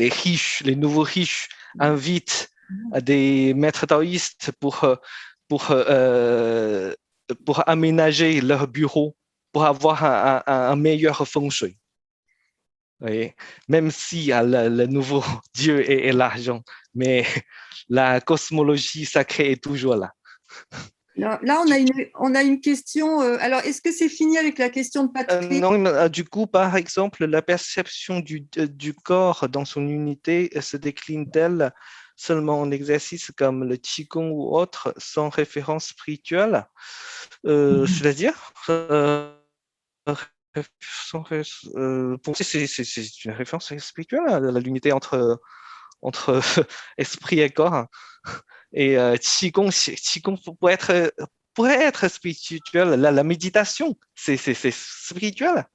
Speaker 3: riches, les nouveaux riches invitent à des maîtres taoïstes pour, euh, pour aménager leur bureau, pour avoir un meilleur feng shui. Oui. Même si le nouveau Dieu est l'argent, mais la cosmologie sacrée est toujours là.
Speaker 2: Là, on a une question. Alors, est-ce que c'est fini avec la question de Patrick?
Speaker 3: Non, du coup, par exemple, la perception du corps dans son unité se décline-t-elle seulement en exercices comme le Qigong ou autre, sans référence spirituelle? C'est-à-dire, pour moi, c'est une référence spirituelle, l'unité entre esprit et corps. Et Qigong pourrait être spirituel. La méditation, c'est spirituel.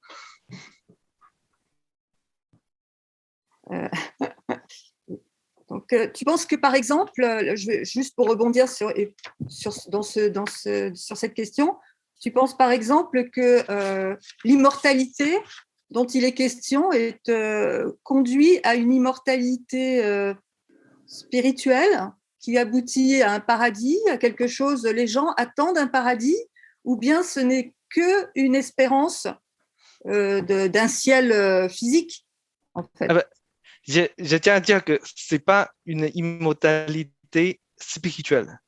Speaker 2: Donc, tu penses que, par exemple, juste pour rebondir sur cette question, tu penses, par exemple, que l'immortalité dont il est question conduit à une immortalité spirituelle qui aboutit à un paradis, à quelque chose, les gens attendent un paradis, ou bien ce n'est qu'une espérance d'un ciel physique, en fait.
Speaker 3: Ah bah, je tiens à dire que ce n'est pas une immortalité spirituelle.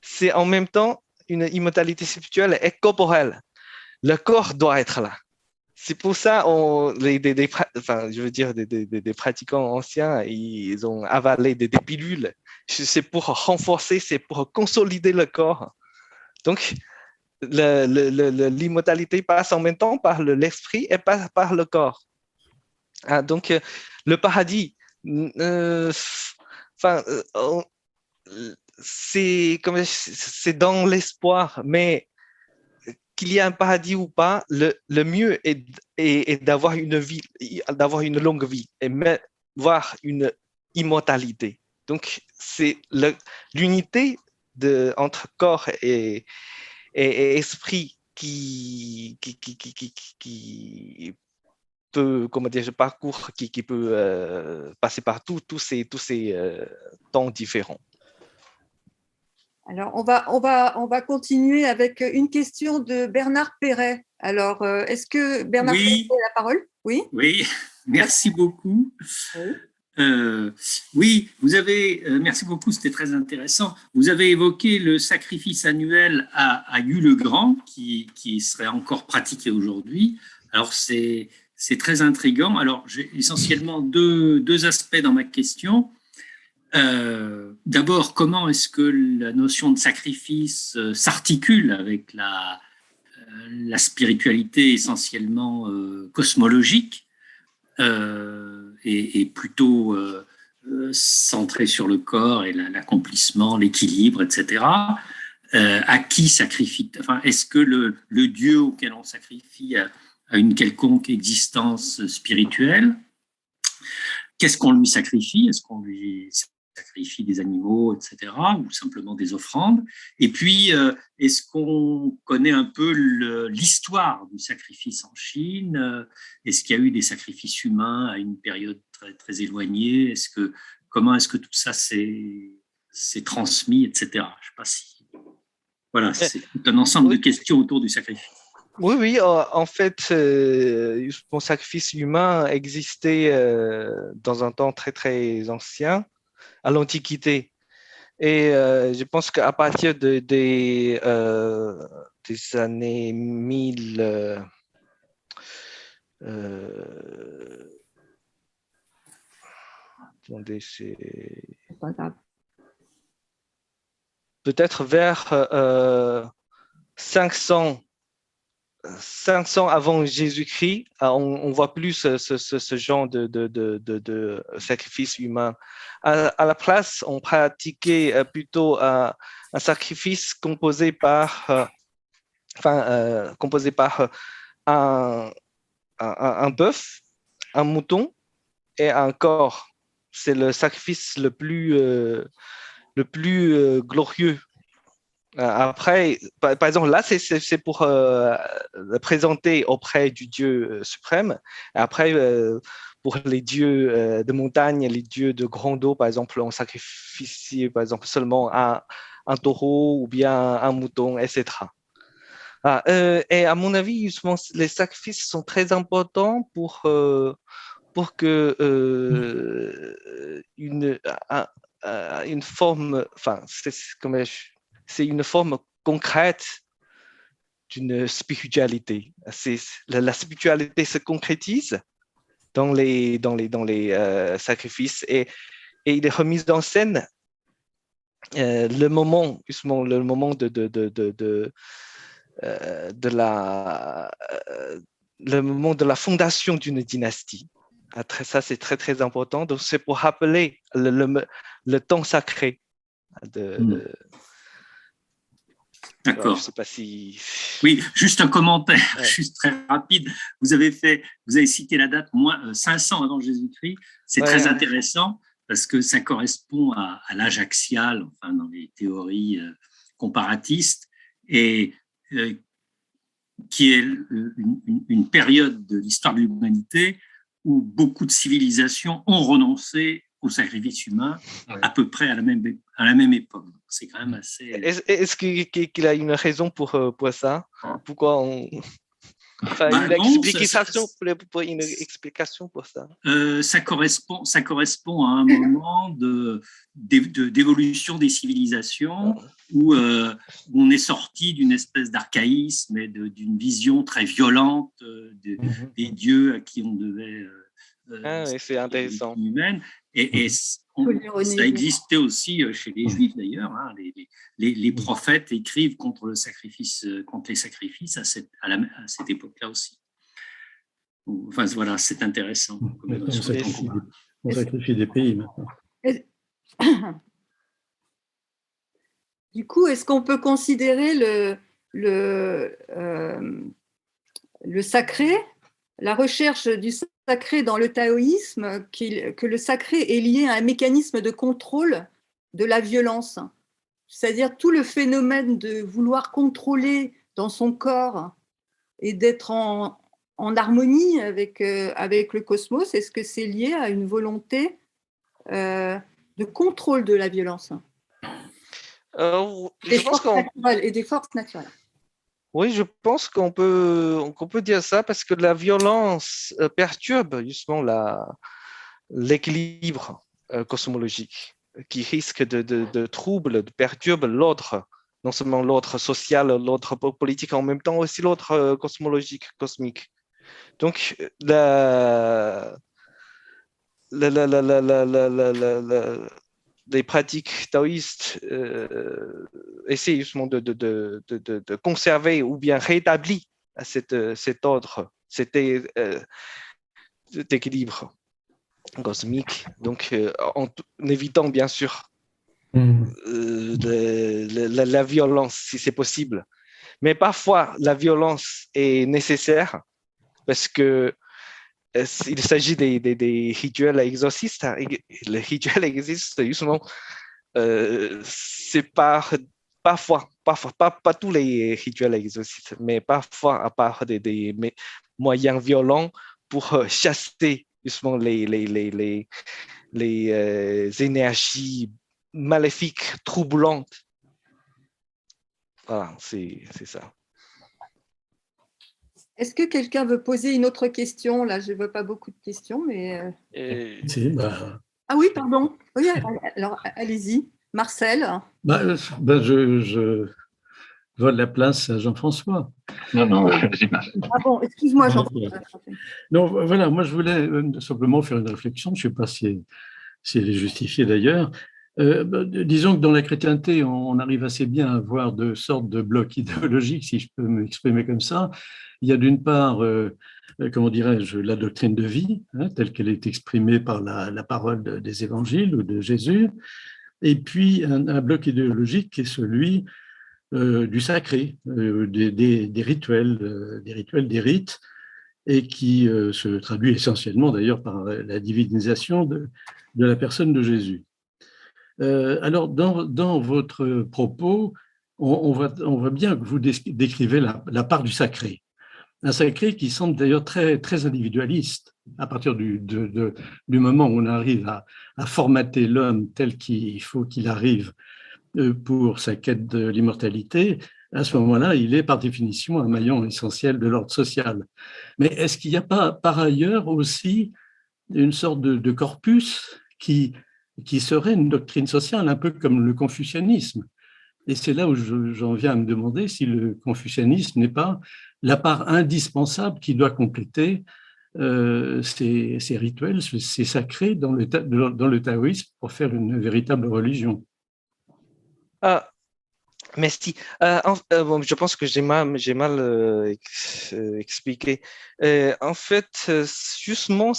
Speaker 3: C'est en même temps une immortalité spirituelle et corporelle. Le corps doit être là. C'est pour ça je veux dire, des pratiquants anciens, ils ont avalé des pilules. C'est pour renforcer, c'est pour consolider le corps. Donc, l'immortalité passe en même temps par l'esprit et par le corps. Ah, donc, le paradis, c'est dans l'espoir, mais qu'il y ait un paradis ou pas, le mieux est d'avoir une vie, d'avoir une longue vie et voir une immortalité. Donc, c'est l'unité entre corps et esprit qui peut, comment dire, parcours qui peut passer par tous ces temps différents.
Speaker 2: Alors, on va continuer avec une question de Bernard Perret. Alors, est-ce que Bernard Perret a la parole? Oui.
Speaker 4: Oui, merci beaucoup. Oui, vous avez, merci beaucoup, c'était très intéressant. Vous avez évoqué le sacrifice annuel à Yu-le-Grand qui serait encore pratiqué aujourd'hui. Alors, c'est très intriguant. Alors, j'ai essentiellement deux aspects dans ma question. D'abord, comment est-ce que la notion de sacrifice s'articule avec la spiritualité essentiellement cosmologique et plutôt centrée sur le corps et l'accomplissement, l'équilibre, etc. À qui sacrifie? Enfin, est-ce que le Dieu auquel on sacrifie a une quelconque existence spirituelle? Qu'est-ce qu'on lui sacrifie? Est-ce qu'on lui sacrifie des animaux, etc., ou simplement des offrandes? Et puis, est-ce qu'on connaît un peu l'histoire du sacrifice en Chine? Est-ce qu'il y a eu des sacrifices humains à une période très, très éloignée? Comment est-ce que tout ça s'est transmis, etc.? Je ne sais pas si... Voilà, c'est tout un ensemble de questions autour du sacrifice.
Speaker 3: Oui, en fait, mon sacrifice humain existait dans un temps très, très ancien, à l'Antiquité. Et je pense qu'à partir des années 1000, attendez, c'est peut-être vers 500 avant Jésus-Christ, on voit plus ce genre de sacrifice humain. À la place, on pratiquait plutôt un sacrifice composé par un bœuf, un mouton et un corps. C'est le sacrifice le plus glorieux Après, par exemple, là, c'est pour présenter auprès du Dieu suprême. Après, pour les dieux de montagne, les dieux de grande eau, par exemple, on sacrifie, par exemple, seulement un taureau ou bien un mouton, etc. Et à mon avis, justement, les sacrifices sont très importants pour que une forme, enfin, c'est une forme concrète d'une spiritualité. La spiritualité se concrétise dans les sacrifices et il est remis en scène le moment, justement, le moment le moment de la fondation d'une dynastie. Ça, c'est très, très important. Donc, c'est pour rappeler le temps sacré de.
Speaker 4: D'accord.
Speaker 3: Je ne sais pas si.
Speaker 4: Oui, juste un commentaire, juste très rapide. Vous avez cité la date 500 avant Jésus-Christ. C'est très intéressant parce que ça correspond à l'âge axial, enfin, dans les théories comparatistes, et qui est une période de l'histoire de l'humanité où beaucoup de civilisations ont renoncé au sacrifice humain à peu près à la même époque. C'est quand même assez...
Speaker 3: Est-ce qu'il a une raison pour ça? Pourquoi on... Enfin, une explication pour ça.
Speaker 4: Ça correspond à un moment d'évolution des civilisations où on est sorti d'une espèce d'archaïsme et d'une vision très violente des dieux à qui on devait
Speaker 3: c'est intéressant.
Speaker 4: humaine. Et ça existait aussi chez les Juifs d'ailleurs. Hein, les prophètes écrivent contre les sacrifices à cette époque-là aussi. Enfin voilà, c'est intéressant.
Speaker 5: On sacrifie des pays maintenant.
Speaker 2: Du coup, est-ce qu'on peut considérer le sacré, la recherche du sacré dans le taoïsme, que le sacré est lié à un mécanisme de contrôle de la violence, c'est-à-dire tout le phénomène de vouloir contrôler dans son corps et d'être en harmonie avec le cosmos, est-ce que c'est lié à une volonté de contrôle de la violence des forces naturelles.
Speaker 3: Oui, je pense qu'on peut dire ça parce que la violence perturbe justement l'équilibre cosmologique qui risque de troubler, de perturber l'ordre, non seulement l'ordre social, l'ordre politique, en même temps aussi l'ordre cosmologique, cosmique. Donc, les pratiques taoïstes essaient justement de conserver ou bien rétablir cet ordre, cet équilibre cosmique, donc en évitant bien sûr la violence si c'est possible. Mais parfois, la violence est nécessaire parce que il s'agit des rituels exorcistes. Les rituels exorcistes, justement, c'est parfois, pas tous les rituels exorcistes, mais parfois à part des moyens violents pour chasser justement les énergies maléfiques, troublantes. Voilà, c'est ça.
Speaker 2: Est-ce que quelqu'un veut poser une autre question? Là, je ne vois pas beaucoup de questions, mais… Ah oui, pardon. Oui, alors, allez-y. Marcel.
Speaker 5: Je vole la place à Jean-François.
Speaker 6: Non, vas-y.
Speaker 2: Ah bon, excuse-moi, Jean-François.
Speaker 5: Non, voilà, moi, je voulais simplement faire une réflexion. Je ne sais pas si elle est justifiée d'ailleurs. Disons que dans la chrétienté, on arrive assez bien à voir deux sortes de blocs idéologiques, si je peux m'exprimer comme ça. Il y a d'une part, comment dirais-je, la doctrine de vie, telle qu'elle est exprimée par la parole des évangiles ou de Jésus, et puis un bloc idéologique qui est celui du sacré, des rituels, des rites, et qui se traduit essentiellement d'ailleurs par la divinisation de la personne de Jésus. Alors, dans votre propos, on voit bien que vous décrivez la part du sacré. Un sacré qui semble d'ailleurs très, très individualiste. À partir du moment où on arrive à formater l'homme tel qu'il faut qu'il arrive pour sa quête de l'immortalité, à ce moment-là, il est par définition un maillon essentiel de l'ordre social. Mais est-ce qu'il n'y a pas par ailleurs aussi une sorte de corpus qui serait une doctrine sociale, un peu comme le confucianisme? Et c'est là où j'en viens à me demander si le confucianisme n'est pas la part indispensable qui doit compléter ces rituels, ces sacrés dans le taoïsme pour faire une véritable religion.
Speaker 3: Merci. Bon, je pense que j'ai mal expliqué. En fait, justement,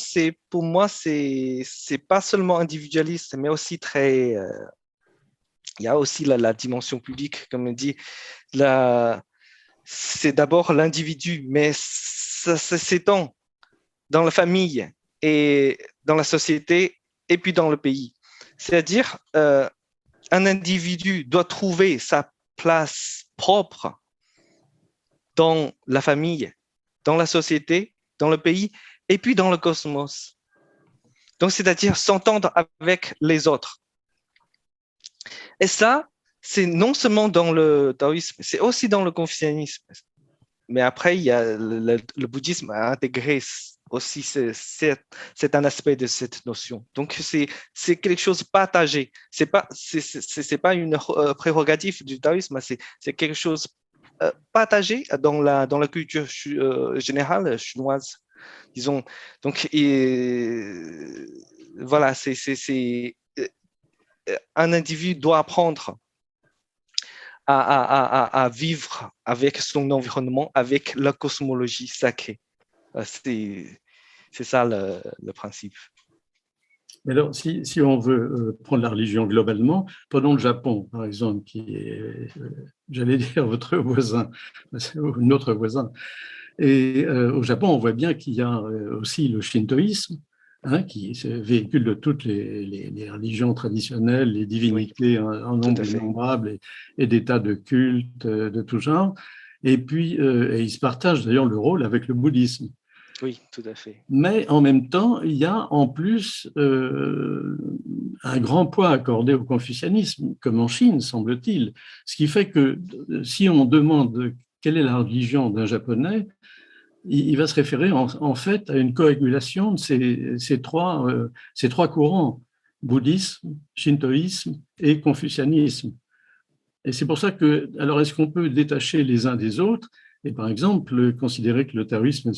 Speaker 3: pour moi, c'est pas seulement individualiste, mais aussi très. Il y a aussi la dimension publique, comme on dit. C'est d'abord l'individu, mais ça s'étend dans la famille et dans la société et puis dans le pays. C'est-à-dire, un individu doit trouver sa place propre dans la famille, dans la société, dans le pays et puis dans le cosmos. Donc, c'est-à-dire s'entendre avec les autres. Et ça, c'est non seulement dans le taoïsme, c'est aussi dans le confucianisme. Mais après, il y a le bouddhisme a intégré aussi, c'est un aspect de cette notion. Donc, c'est quelque chose de partagé. C'est pas une prérogative du taoïsme, c'est quelque chose partagé dans la culture générale chinoise, disons. Donc, voilà, un individu doit apprendre à vivre avec son environnement, avec la cosmologie sacrée. C'est ça le principe.
Speaker 5: Mais alors, si on veut prendre la religion globalement, prenons le Japon, par exemple, qui est, j'allais dire, votre voisin, notre voisin. Et au Japon, on voit bien qu'il y a aussi le shintoïsme, qui véhicule de toutes les religions traditionnelles, les divinités en nombre innombrable et des tas de cultes de tout genre. Et puis, ils se partagent d'ailleurs le rôle avec le bouddhisme.
Speaker 3: Oui, tout à fait.
Speaker 5: Mais en même temps, il y a en plus un grand poids accordé au confucianisme, comme en Chine, semble-t-il. Ce qui fait que si on demande quelle est la religion d'un Japonais, il va se référer en fait à une coagulation de ces trois courants, bouddhisme, shintoïsme et confucianisme. Et c'est pour ça que, alors est-ce qu'on peut détacher les uns des autres et par exemple considérer que le taoïsme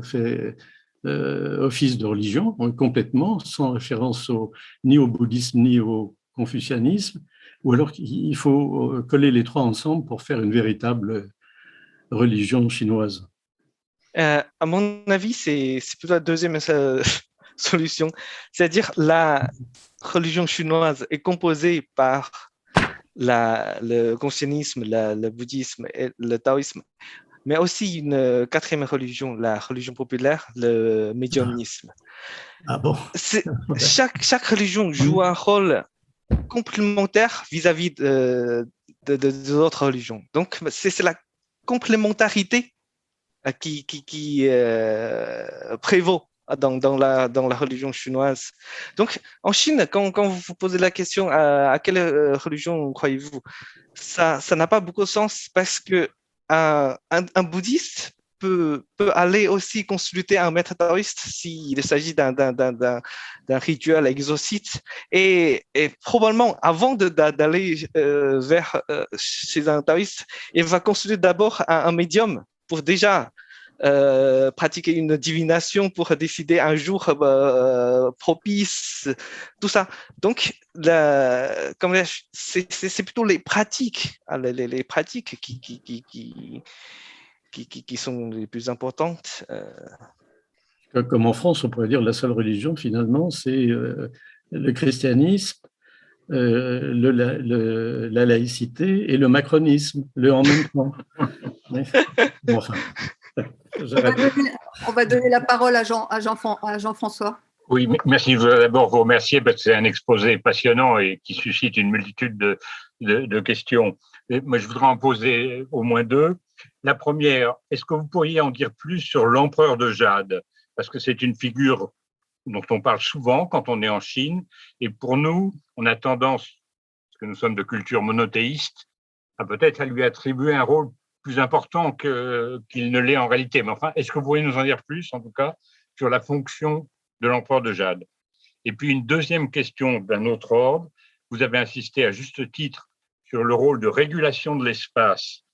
Speaker 5: fait office de religion complètement, sans référence ni au bouddhisme ni au confucianisme, ou alors il faut coller les trois ensemble pour faire une véritable religion chinoise?
Speaker 3: À mon avis, c'est plutôt la deuxième solution. C'est-à-dire la religion chinoise est composée par le confucianisme, le bouddhisme et le taoïsme, mais aussi une quatrième religion, la religion populaire, le médiumnisme.
Speaker 5: Ah bon?
Speaker 3: Chaque religion joue un rôle complémentaire vis-à-vis de l'autre religion. Donc, c'est la complémentarité qui prévaut dans la religion chinoise. Donc, en Chine, quand vous vous posez la question à quelle religion croyez-vous, ça n'a pas beaucoup de sens parce que un bouddhiste peut aller aussi consulter un maître taoïste s'il s'agit d'un rituel exorcite et probablement avant d'aller chez un taoïste, il va consulter d'abord un médium pour déjà pratiquer une divination pour décider un jour propice, tout ça. Donc, c'est plutôt les pratiques, les pratiques qui sont les plus importantes.
Speaker 5: Comme en France, on pourrait dire la seule religion, finalement, c'est le christianisme, la laïcité et le macronisme, le en même temps. Bon, enfin,
Speaker 2: on va donner la parole à Jean-François.
Speaker 6: Oui, merci. Je voudrais d'abord vous remercier parce que c'est un exposé passionnant et qui suscite une multitude de questions. Et moi, je voudrais en poser au moins deux. La première, est-ce que vous pourriez en dire plus sur l'empereur de Jade? Parce que c'est une figure dont on parle souvent quand on est en Chine. Et pour nous, on a tendance, parce que nous sommes de culture monothéiste, à peut-être à lui attribuer un rôle plus important qu'il ne l'est en réalité. Mais enfin, est-ce que vous pourriez nous en dire plus, en tout cas, sur la fonction de l'empereur de Jade? Et puis une deuxième question d'un autre ordre. Vous avez insisté à juste titre sur le rôle de régulation de l'espace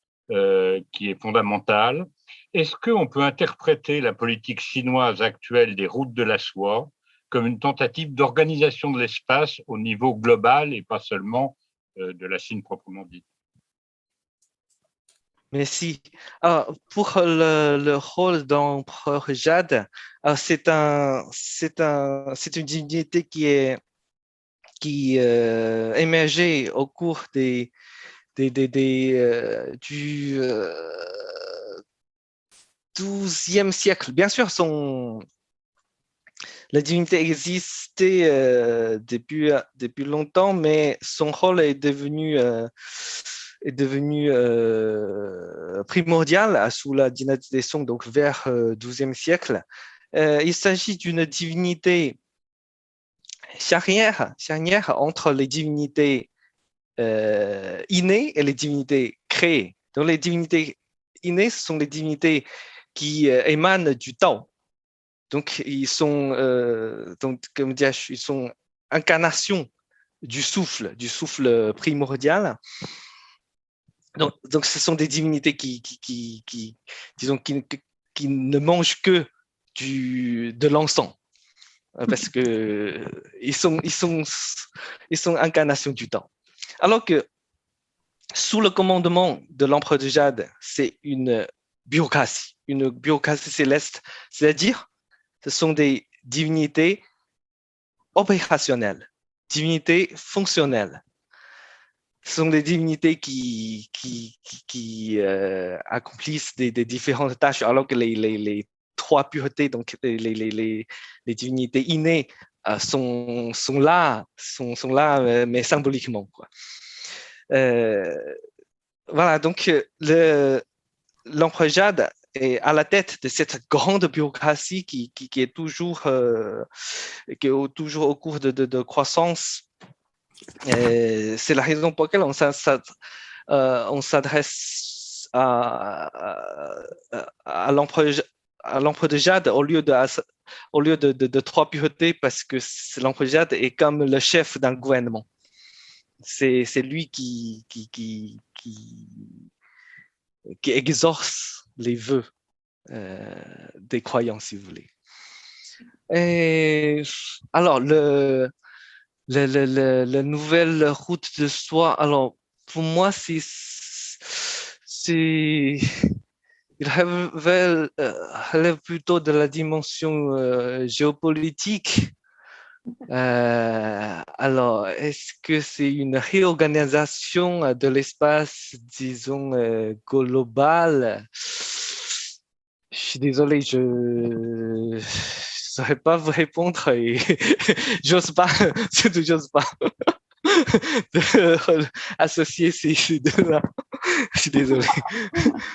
Speaker 6: qui est fondamental. Est-ce qu'on peut interpréter la politique chinoise actuelle des routes de la soie comme une tentative d'organisation de l'espace au niveau global et pas seulement de la Chine proprement dite?
Speaker 3: Merci. Pour le rôle d'empereur Jade, c'est une divinité qui émergeait au cours du 12e siècle. Bien sûr, la divinité existait depuis longtemps, mais son rôle est devenu primordial sous la dynastie des Song, donc vers le 12e siècle. Il s'agit d'une divinité charnière entre les divinités innées et les divinités créées. Donc les divinités innées, ce sont les divinités qui émanent du Tao. Donc ils sont, comme dire, ils sont incarnations du souffle primordial. Donc ce sont des divinités disons, qui ne mangent que de l'encens, parce que ils sont incarnations du temps. Alors que sous le commandement de l'empereur de Jade, c'est une bureaucratie céleste, c'est-à-dire ce sont des divinités opérationnelles, divinités fonctionnelles. Ce sont des divinités qui accomplissent des différentes tâches, alors que les trois puretés, donc les divinités innées, sont là, mais symboliquement, quoi. Voilà, donc l'empereur Jade est à la tête de cette grande bureaucratie qui est toujours au cours de croissance. C'est la raison pour laquelle on s'adresse à l'empereur de Jade au lieu de trois puretés, parce que l'empereur Jade est comme le chef d'un gouvernement. C'est lui qui exorce les vœux des croyants, si vous voulez. Et alors, la nouvelle route de soie, alors, pour moi, il relève plutôt de la dimension géopolitique. Alors, est-ce que c'est une réorganisation de l'espace, disons, global? Je suis désolé, je ne saurais pas vous répondre et j'ose pas, surtout j'ose pas associer ces deux-là. Je suis désolé.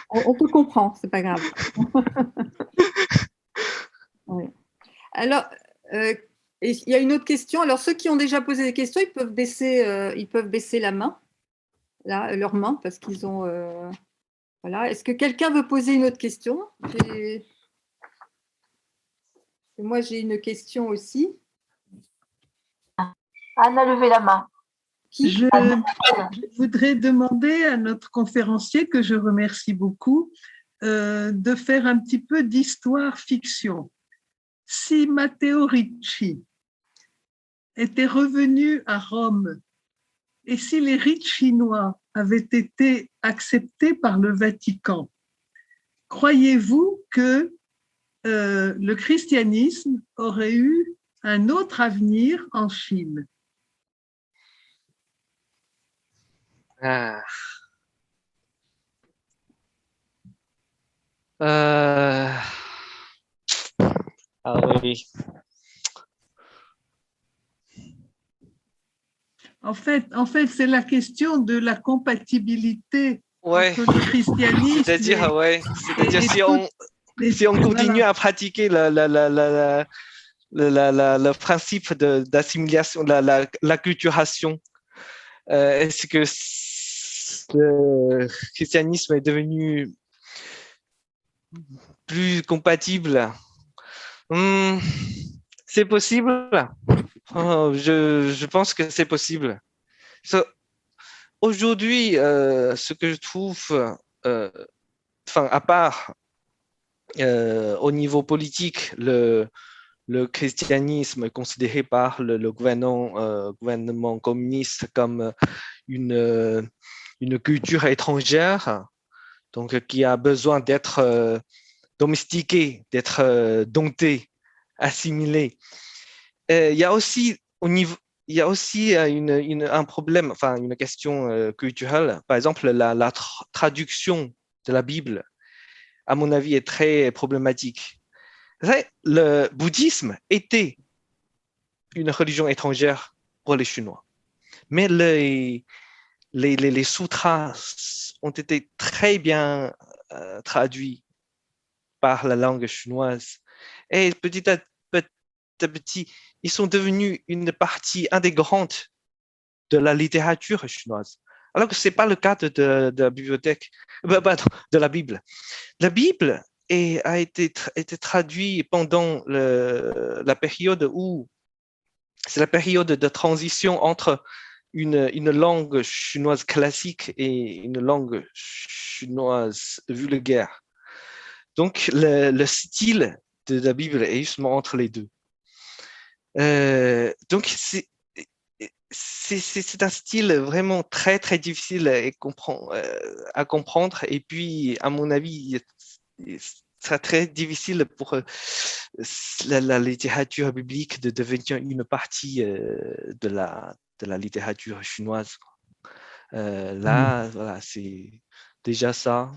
Speaker 2: On te comprend, c'est pas grave. Oui. Alors, il y a une autre question. Alors, ceux qui ont déjà posé des questions, ils peuvent baisser la main, là, leur main, parce qu'ils ont. Voilà. Est-ce que quelqu'un veut poser une autre question? Moi, j'ai une question aussi.
Speaker 1: Anne a levé la main.
Speaker 7: Je voudrais demander à notre conférencier, que je remercie beaucoup, de faire un petit peu d'histoire-fiction. Si Matteo Ricci était revenu à Rome et si les rites chinois avaient été acceptés par le Vatican, croyez-vous que le christianisme aurait eu un autre avenir en Chine?
Speaker 3: Ah oui.
Speaker 7: En fait, c'est la question de la compatibilité
Speaker 3: Ouais.
Speaker 7: entre le christianisme.
Speaker 3: C'est-à-dire, ouais. C'est-à-dire
Speaker 7: et
Speaker 3: si on continue
Speaker 7: voilà.
Speaker 3: à pratiquer le principe d'assimilation, l'acculturation, est-ce que le christianisme est devenu plus compatible? C'est possible. Je pense que c'est possible. Aujourd'hui, ce que je trouve, à part au niveau politique, le christianisme est considéré par le gouvernement communiste comme une culture étrangère, donc qui a besoin d'être domestiquée, d'être domptée, assimilée. Il y a aussi un problème, une question culturelle. Par exemple, la traduction de la Bible, à mon avis, est très problématique. Le bouddhisme était une religion étrangère pour les Chinois, mais les sutras ont été très bien traduits par la langue chinoise. Et petit à petit, ils sont devenus une partie intégrante de la littérature chinoise. Alors que ce n'est pas le cas de la bibliothèque, de la Bible. La Bible a été traduite pendant la période où c'est la période de transition entre une langue chinoise classique et une langue chinoise vulgaire. Donc, le style de la Bible est justement entre les deux. Donc, c'est un style vraiment très, très difficile à comprendre. Et puis, à mon avis, c'est très difficile pour la littérature biblique de devenir une partie de la littérature chinoise. Là, voilà, c'est déjà ça.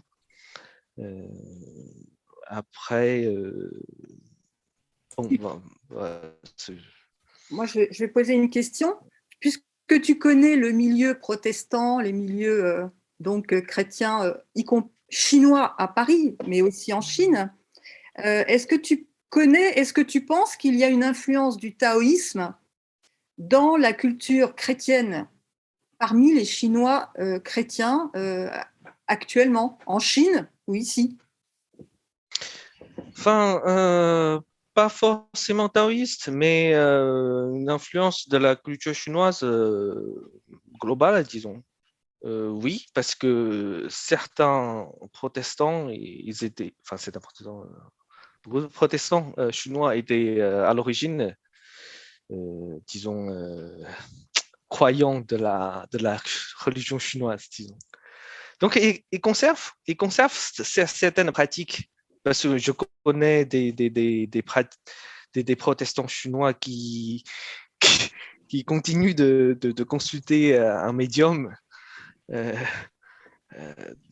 Speaker 3: Après,
Speaker 2: moi, je vais poser une question. Puisque tu connais le milieu protestant, les milieux chrétiens, chinois à Paris, mais aussi en Chine, est-ce que tu penses qu'il y a une influence du taoïsme dans la culture chrétienne parmi les Chinois chrétiens actuellement, en Chine ou ici?
Speaker 3: Pas forcément taoïste, mais une influence de la culture chinoise globale, disons. Oui, parce que certains protestants, protestants chinois étaient à l'origine, disons, croyants de la religion chinoise, disons. Donc, ils conservent certaines pratiques, parce que je connais des protestants chinois qui continuent de consulter un médium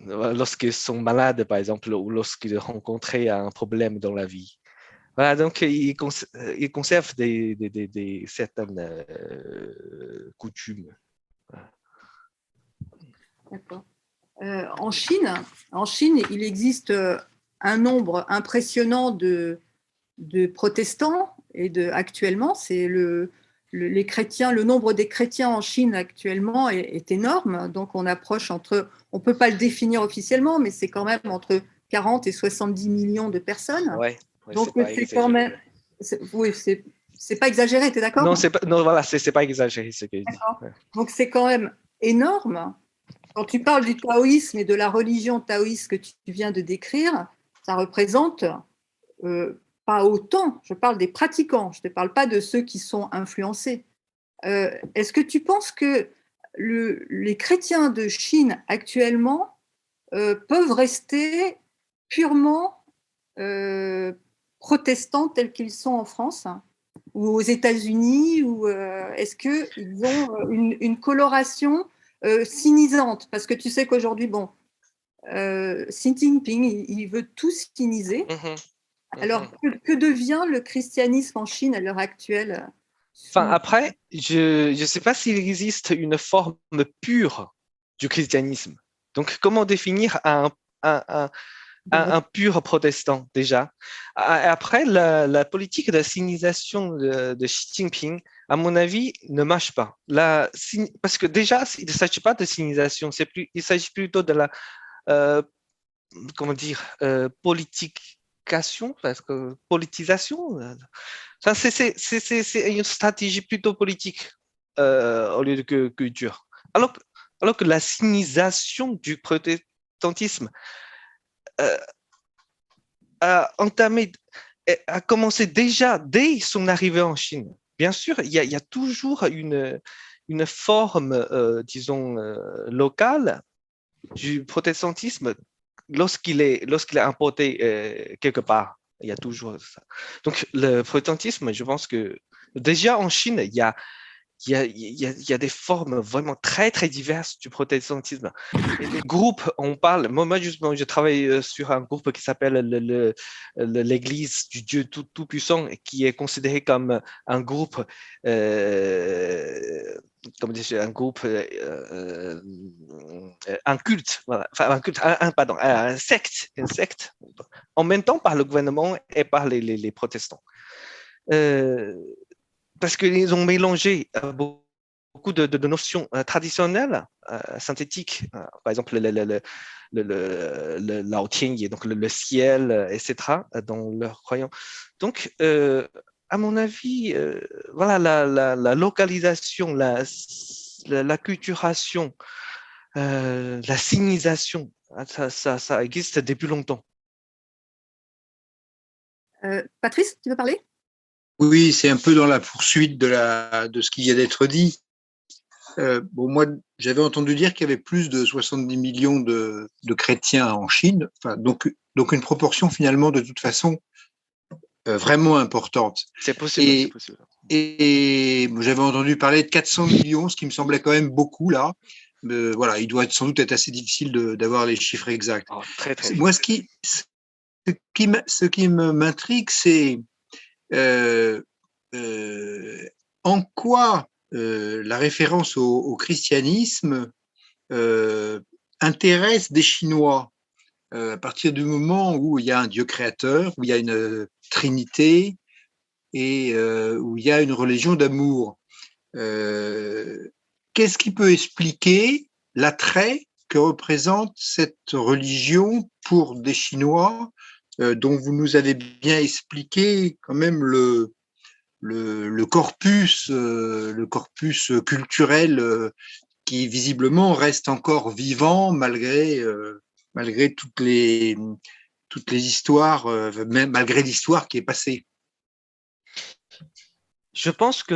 Speaker 3: lorsqu'ils sont malades, par exemple, ou lorsqu'ils rencontrent un problème dans la vie. Voilà, donc ils conservent certaines coutumes. Voilà.
Speaker 2: D'accord. En Chine, il existe un nombre impressionnant de protestants et actuellement, c'est les chrétiens, le nombre des chrétiens en Chine actuellement est énorme. Donc, on approche on ne peut pas le définir officiellement, mais c'est quand même entre 40 et 70 millions de personnes.
Speaker 3: Ouais,
Speaker 2: donc, c'est quand même. C'est pas exagéré, tu es d'accord?
Speaker 3: Non, voilà, c'est pas exagéré ce que je dis.
Speaker 2: Ouais. Donc, c'est quand même énorme. Quand tu parles du taoïsme et de la religion taoïste que tu viens de décrire, ça représente pas autant, je parle des pratiquants, je ne te parle pas de ceux qui sont influencés. Est-ce que tu penses que les chrétiens de Chine actuellement peuvent rester purement protestants tels qu'ils sont en France ou aux États-Unis, ou est-ce qu'ils ont une coloration sinisante? Parce que tu sais qu'aujourd'hui, Xi Jinping, il veut tout siniser. Alors, que devient le christianisme en Chine à l'heure actuelle?
Speaker 3: Enfin, après, je ne sais pas s'il existe une forme pure du christianisme. Donc, comment définir un pur protestant déjà? Après, la politique d'assignisation de Xi Jinping, à mon avis, ne marche pas. Parce que déjà, il ne s'agit pas de signisation, il s'agit plutôt de la euh, comment dire, politication, parce que politisation, ça, c'est une stratégie plutôt politique au lieu de culture. Alors que la sinisation du protestantisme euh, entamé, a commencé déjà dès son arrivée en Chine. Bien sûr, il y a toujours une forme, disons, locale du protestantisme lorsqu'il est importé quelque part. Il y a toujours ça. Donc, le protestantisme, je pense que déjà en Chine, il y a des formes vraiment très, très diverses du protestantisme. Et les groupes, on parle, moi justement, je travaille sur un groupe qui s'appelle l'Église du Dieu Tout-Puissant, qui est considéré comme un groupe, comment dire, un groupe, un culte, voilà. Enfin, un culte, pardon, un secte, une secte, en même temps par le gouvernement et par les protestants. Parce qu'ils ont mélangé beaucoup de notions traditionnelles, synthétiques, par exemple le Lao Tianyi, donc le ciel, etc., dans leur croyance. Donc, à mon avis, voilà, la localisation, la culturation, la signisation, ça existe depuis longtemps.
Speaker 2: Patrice, tu veux parler?
Speaker 8: Oui, c'est un peu dans la poursuite de ce qui vient d'être dit. Moi, j'avais entendu dire qu'il y avait plus de 70 millions de chrétiens en Chine, enfin, donc une proportion finalement de toute façon vraiment importante.
Speaker 3: C'est possible, c'est possible.
Speaker 8: Et j'avais entendu parler de 400 millions, ce qui me semblait quand même beaucoup là. Voilà, il doit sans doute être assez difficile d'avoir les chiffres exacts.
Speaker 3: Oh, très, très
Speaker 8: Moi, ce qui m'intrigue, c'est en quoi la référence au christianisme intéresse des Chinois à partir du moment où il y a un Dieu créateur, où il y a une trinité et où il y a une religion d'amour. Qu'est-ce qui peut expliquer l'attrait que représente cette religion pour des Chinois dont vous nous avez bien expliqué quand même le corpus culturel qui visiblement reste encore vivant malgré toutes les histoires, même malgré l'histoire qui est passée.
Speaker 3: Je pense que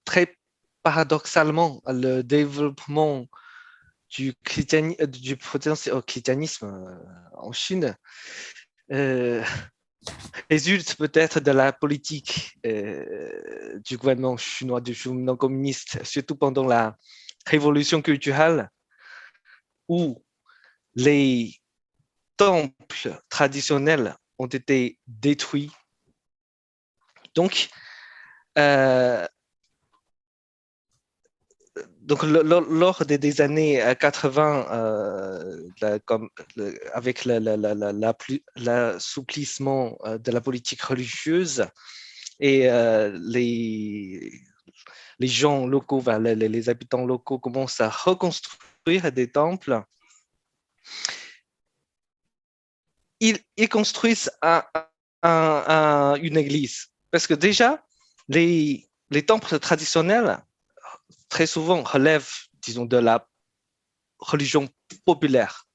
Speaker 3: très paradoxalement, le développement du christianisme en Chine résulte peut-être de la politique du gouvernement chinois, du gouvernement communiste, surtout pendant la révolution culturelle, où les temples traditionnels ont été détruits. Donc, lors des années 80, avec l'assouplissement de la politique religieuse et les gens locaux, les habitants locaux commencent à reconstruire des temples, ils construisent une église. Parce que déjà, les temples traditionnels, très souvent, relèvent, disons, de la religion populaire,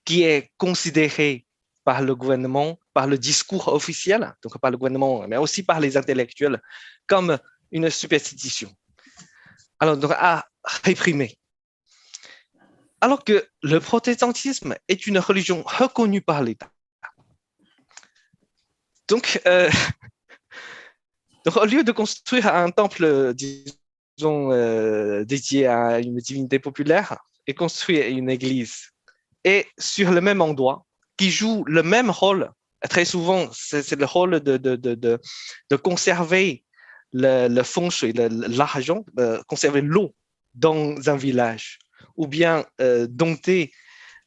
Speaker 3: qui est considérée par le gouvernement, par le discours officiel, donc par le gouvernement, mais aussi par les intellectuels, comme une superstition. Alors, donc, à réprimer. Alors que le protestantisme est une religion reconnue par l'État. Donc, au lieu de construire un temple, disons, dédié à une divinité populaire, et construire une église est sur le même endroit, qui joue le même rôle. Très souvent, c'est le rôle de conserver le feng shui, l'argent, conserver l'eau dans un village, ou bien dompter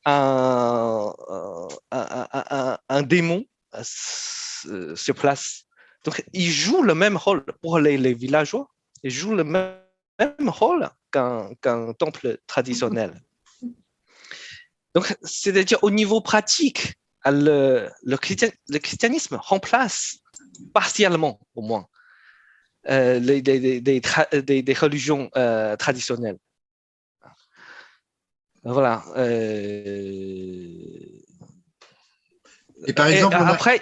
Speaker 3: un démon sur place. Donc, il joue le même rôle pour les villageois. Il joue le même rôle qu'un temple traditionnel. Donc, c'est-à-dire au niveau pratique, le christianisme remplace partiellement, au moins, des religions traditionnelles. Voilà.
Speaker 8: Et par exemple,
Speaker 3: après,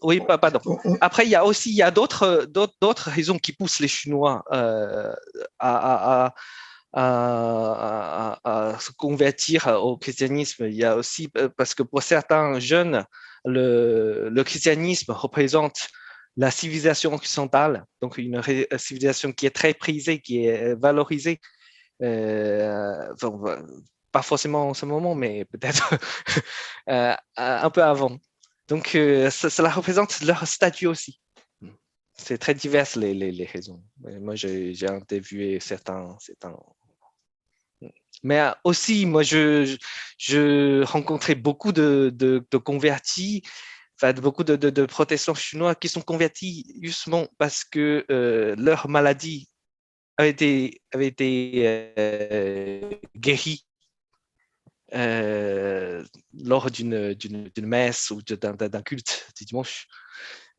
Speaker 3: oui, pardon. Après, il y a d'autres raisons qui poussent les Chinois à se convertir au christianisme. Il y a aussi parce que pour certains jeunes, le christianisme représente la civilisation occidentale, donc une civilisation qui est très prisée, qui est valorisée. Pas forcément en ce moment, mais peut-être un peu avant. Donc, cela représente leur statut aussi. C'est très divers les raisons. Moi, j'ai interviewé certains. Mais aussi, moi, je rencontrais beaucoup de convertis, enfin, beaucoup de protestants chinois qui sont convertis justement parce que leur maladie avait été guérie lors d'une messe ou d'un culte du dimanche.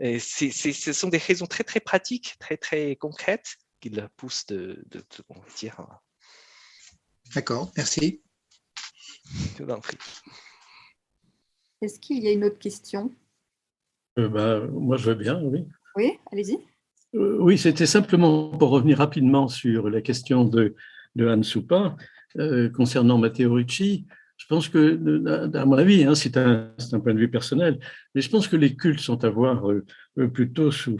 Speaker 3: Et ce sont des raisons très, très pratiques, très, très concrètes qui le poussent de convertir.
Speaker 8: D'accord, merci.
Speaker 3: Je vous en prie.
Speaker 2: Est-ce qu'il y a une autre question?
Speaker 5: Moi, je veux bien, oui.
Speaker 2: Oui, allez-y.
Speaker 5: Oui, c'était simplement pour revenir rapidement sur la question de Han Supa concernant Matteo Ricci. Je pense que, à mon avis, c'est un point de vue personnel, mais je pense que les cultes sont à voir plutôt sous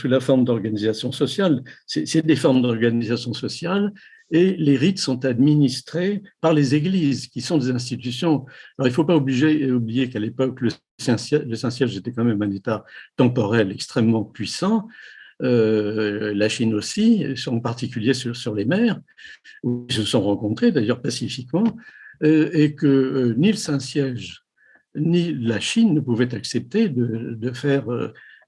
Speaker 5: la forme d'organisation sociale. C'est des formes d'organisation sociale et les rites sont administrés par les églises, qui sont des institutions. Alors, il ne faut pas oublier qu'à l'époque, le Saint-Siège était quand même un État temporel extrêmement puissant. La Chine aussi, en particulier sur les mers, où ils se sont rencontrés d'ailleurs pacifiquement, et que ni le Saint-Siège ni la Chine ne pouvaient accepter de faire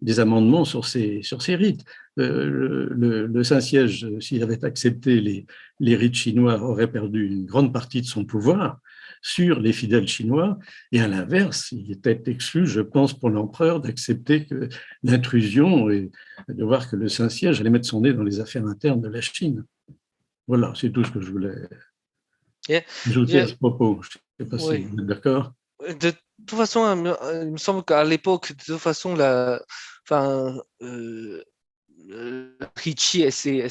Speaker 5: des amendements sur ces rites. Le Saint-Siège, s'il avait accepté les rites chinois, aurait perdu une grande partie de son pouvoir sur les fidèles chinois, et à l'inverse, il était exclu, je pense, pour l'empereur d'accepter l'intrusion et de voir que le Saint-Siège allait mettre son nez dans les affaires internes de la Chine. Voilà, c'est tout ce que je voulais ajouter à ce propos. Je ne sais pas si vous êtes d'accord.
Speaker 3: De toute façon, il me semble qu'à l'époque, de toute façon, Ricci et ses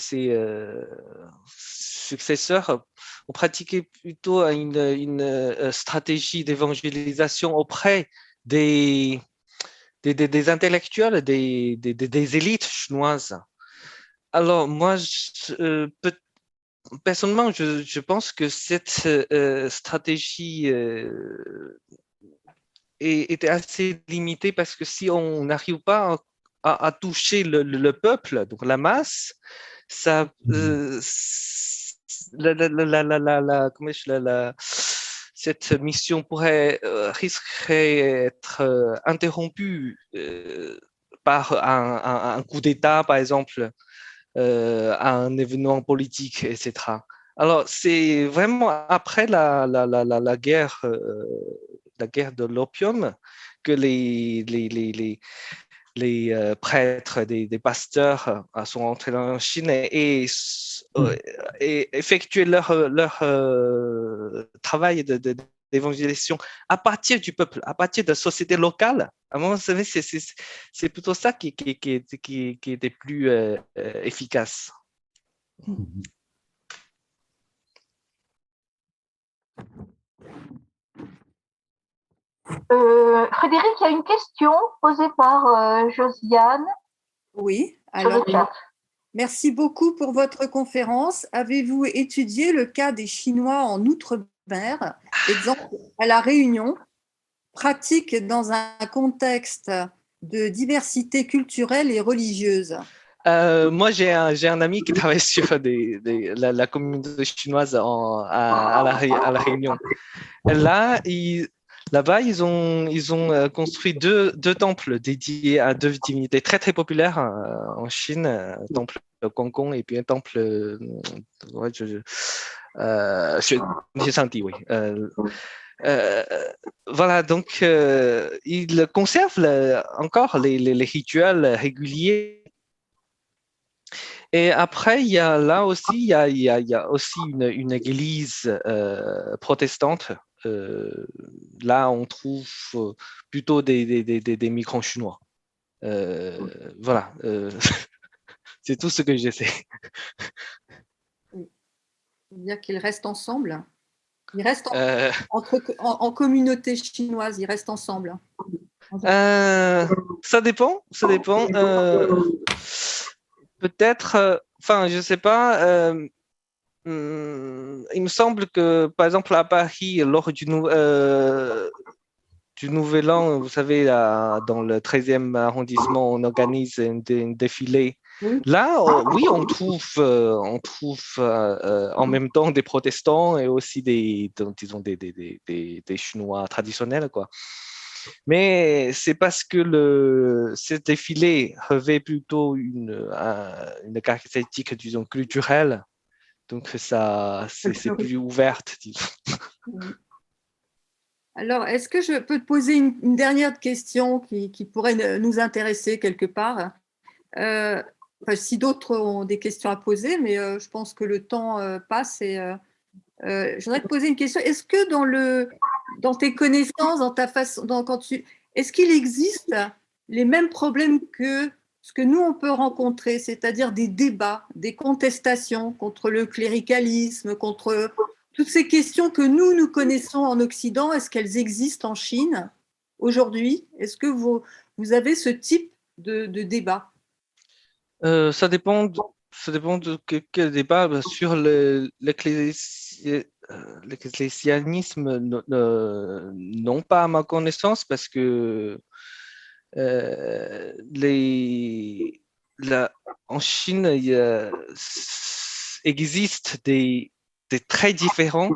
Speaker 3: successeurs ont pratiqué plutôt une stratégie d'évangélisation auprès des intellectuels, des élites chinoises. Alors, moi, personnellement, je pense que cette stratégie était assez limitée parce que si on n'arrive pas à toucher le peuple, donc la masse, ça, cette mission risquerait d'être interrompue par un coup d'État, par exemple, à un événement politique, etc. Alors, c'est vraiment après la guerre de l'opium que les prêtres, des pasteurs sont entrés en Chine et effectué leur travail d'évangélisation à partir du peuple, à partir de la société locale. À mon avis, c'est plutôt ça qui était plus efficace.
Speaker 1: Frédéric, il y a une question posée par Josiane.
Speaker 2: Oui, alors merci beaucoup pour votre conférence. Avez-vous étudié le cas des Chinois en Outre-mer exemple à La Réunion, pratique dans un contexte de diversité culturelle et religieuse.
Speaker 3: Moi, j'ai un ami qui travaille sur la communauté chinoise à la Réunion. Là-bas, ils ont construit deux temples dédiés à deux divinités très, très populaires en Chine, un temple Gongong et puis un temple ouais, Shanti, oui. Voilà, donc ils conservent encore les rituels réguliers. Et après, il y a là aussi, il y a aussi une église protestante. Là, on trouve plutôt des migrants chinois. Voilà, c'est tout ce que je sais.
Speaker 2: C'est-à-dire qu'ils restent ensemble. Ils restent en communauté chinoise, ils restent ensemble.
Speaker 3: Ça dépend. Peut-être, enfin, je sais pas. Il me semble que, par exemple, à Paris, lors du Nouvel An, vous savez, dans le 13e arrondissement, on organise un défilé.
Speaker 2: Oui.
Speaker 3: Là, oui, on trouve en même temps des protestants et aussi disons, des Chinois traditionnels, quoi. Mais c'est parce que ce défilé revêt plutôt une caractéristique, disons, culturelle. Donc, c'est plus ouverte, disons.
Speaker 2: Alors, est-ce que je peux te poser une dernière question qui pourrait nous intéresser quelque part si d'autres ont des questions à poser, mais je pense que le temps passe et je voudrais te poser une question. Est-ce que dans tes connaissances, dans ta façon, est-ce qu'il existe les mêmes problèmes que ce que nous, on peut rencontrer, c'est-à-dire des débats, des contestations contre le cléricalisme, contre toutes ces questions que nous connaissons en Occident, est-ce qu'elles existent en Chine aujourd'hui? Est-ce que vous avez ce type de débat?
Speaker 3: Ça dépend de quel débat. Sur l'ecclésianisme, non pas à ma connaissance, parce que en Chine, il existe des très différents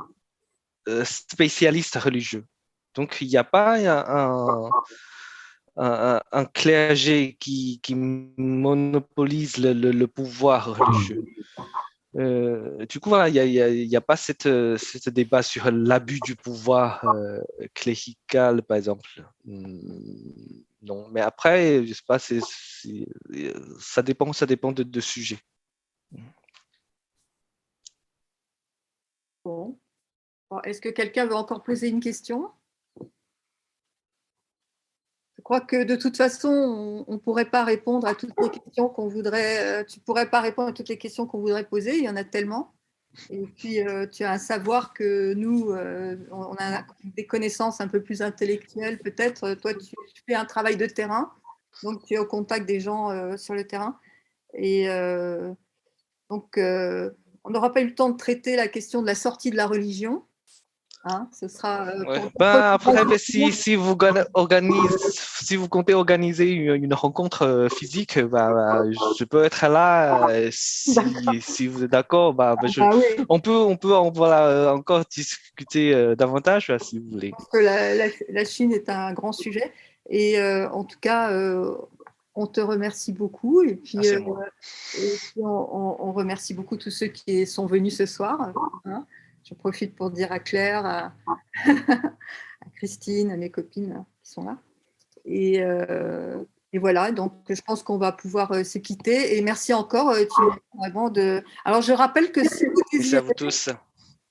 Speaker 3: spécialistes religieux. Donc, il n'y a pas un clergé qui monopolise le pouvoir religieux. Du coup, voilà, il y a pas ce débat sur l'abus du pouvoir clérical, par exemple. Non, mais après, je sais pas, ça dépend de sujet.
Speaker 2: Bon. Est-ce que quelqu'un veut encore poser une question? Je crois que de toute façon, on ne pourrait pas répondre à toutes les questions qu'on voudrait. Tu ne pourrais pas répondre à toutes les questions qu'on voudrait poser. Il y en a tellement. Et puis, tu as un savoir que nous, on a des connaissances un peu plus intellectuelles, peut-être. Toi, tu fais un travail de terrain. Donc, tu es au contact des gens sur le terrain. Et donc, on n'aura pas eu le temps de traiter la question de la sortie de la religion. Hein, ce sera
Speaker 3: après, si vous comptez organiser une rencontre physique, je peux être là si vous êtes d'accord.
Speaker 2: Oui.
Speaker 3: On peut encore discuter davantage si vous voulez.
Speaker 2: Parce que la Chine est un grand sujet et en tout cas, on te remercie beaucoup et puis, on remercie beaucoup tous ceux qui sont venus ce soir. Hein. Je profite pour dire à Claire, à Christine, à mes copines qui sont là. Et voilà, donc je pense qu'on va pouvoir se quitter. Et merci encore. Alors, je rappelle que si vous désirez,
Speaker 3: à vous tous.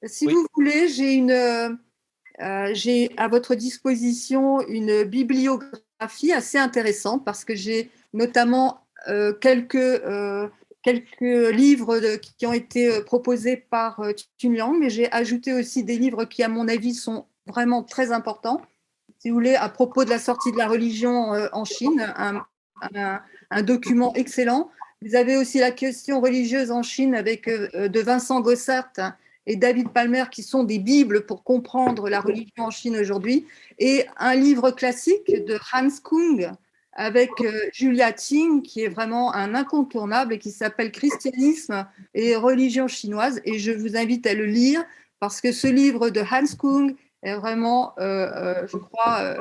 Speaker 2: Si vous voulez, j'ai à votre disposition une bibliographie assez intéressante parce que j'ai notamment quelques livres qui ont été proposés par Tun Liang, mais j'ai ajouté aussi des livres qui, à mon avis, sont vraiment très importants. Si vous voulez, à propos de la sortie de la religion en Chine, un document excellent. Vous avez aussi la question religieuse en Chine de Vincent Gossart et David Palmer, qui sont des bibles pour comprendre la religion en Chine aujourd'hui, et un livre classique de Hans Kung avec Julia Qing, qui est vraiment un incontournable et qui s'appelle Christianisme et religion chinoise. Et je vous invite à le lire parce que ce livre de Hans Kung est vraiment, je crois,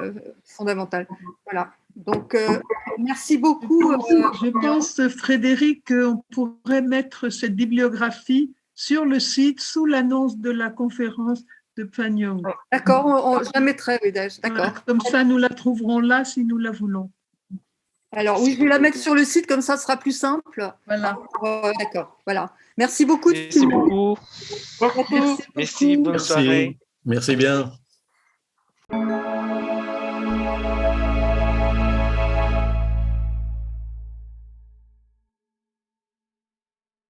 Speaker 2: fondamental. Voilà. Donc, merci beaucoup.
Speaker 7: Je pense, Frédéric, qu'on pourrait mettre cette bibliographie sur le site sous l'annonce de la conférence de Pagnon.
Speaker 2: D'accord, je la mettrai, oui, d'accord.
Speaker 7: Voilà, comme ça, nous la trouverons là si nous la voulons.
Speaker 2: Alors, oui, je vais la mettre sur le site, comme ça, ce sera plus simple.
Speaker 7: Voilà.
Speaker 2: D'accord, voilà. Merci beaucoup.
Speaker 3: Merci beaucoup.
Speaker 2: Merci.
Speaker 3: Merci, bonne soirée.
Speaker 5: Merci bien.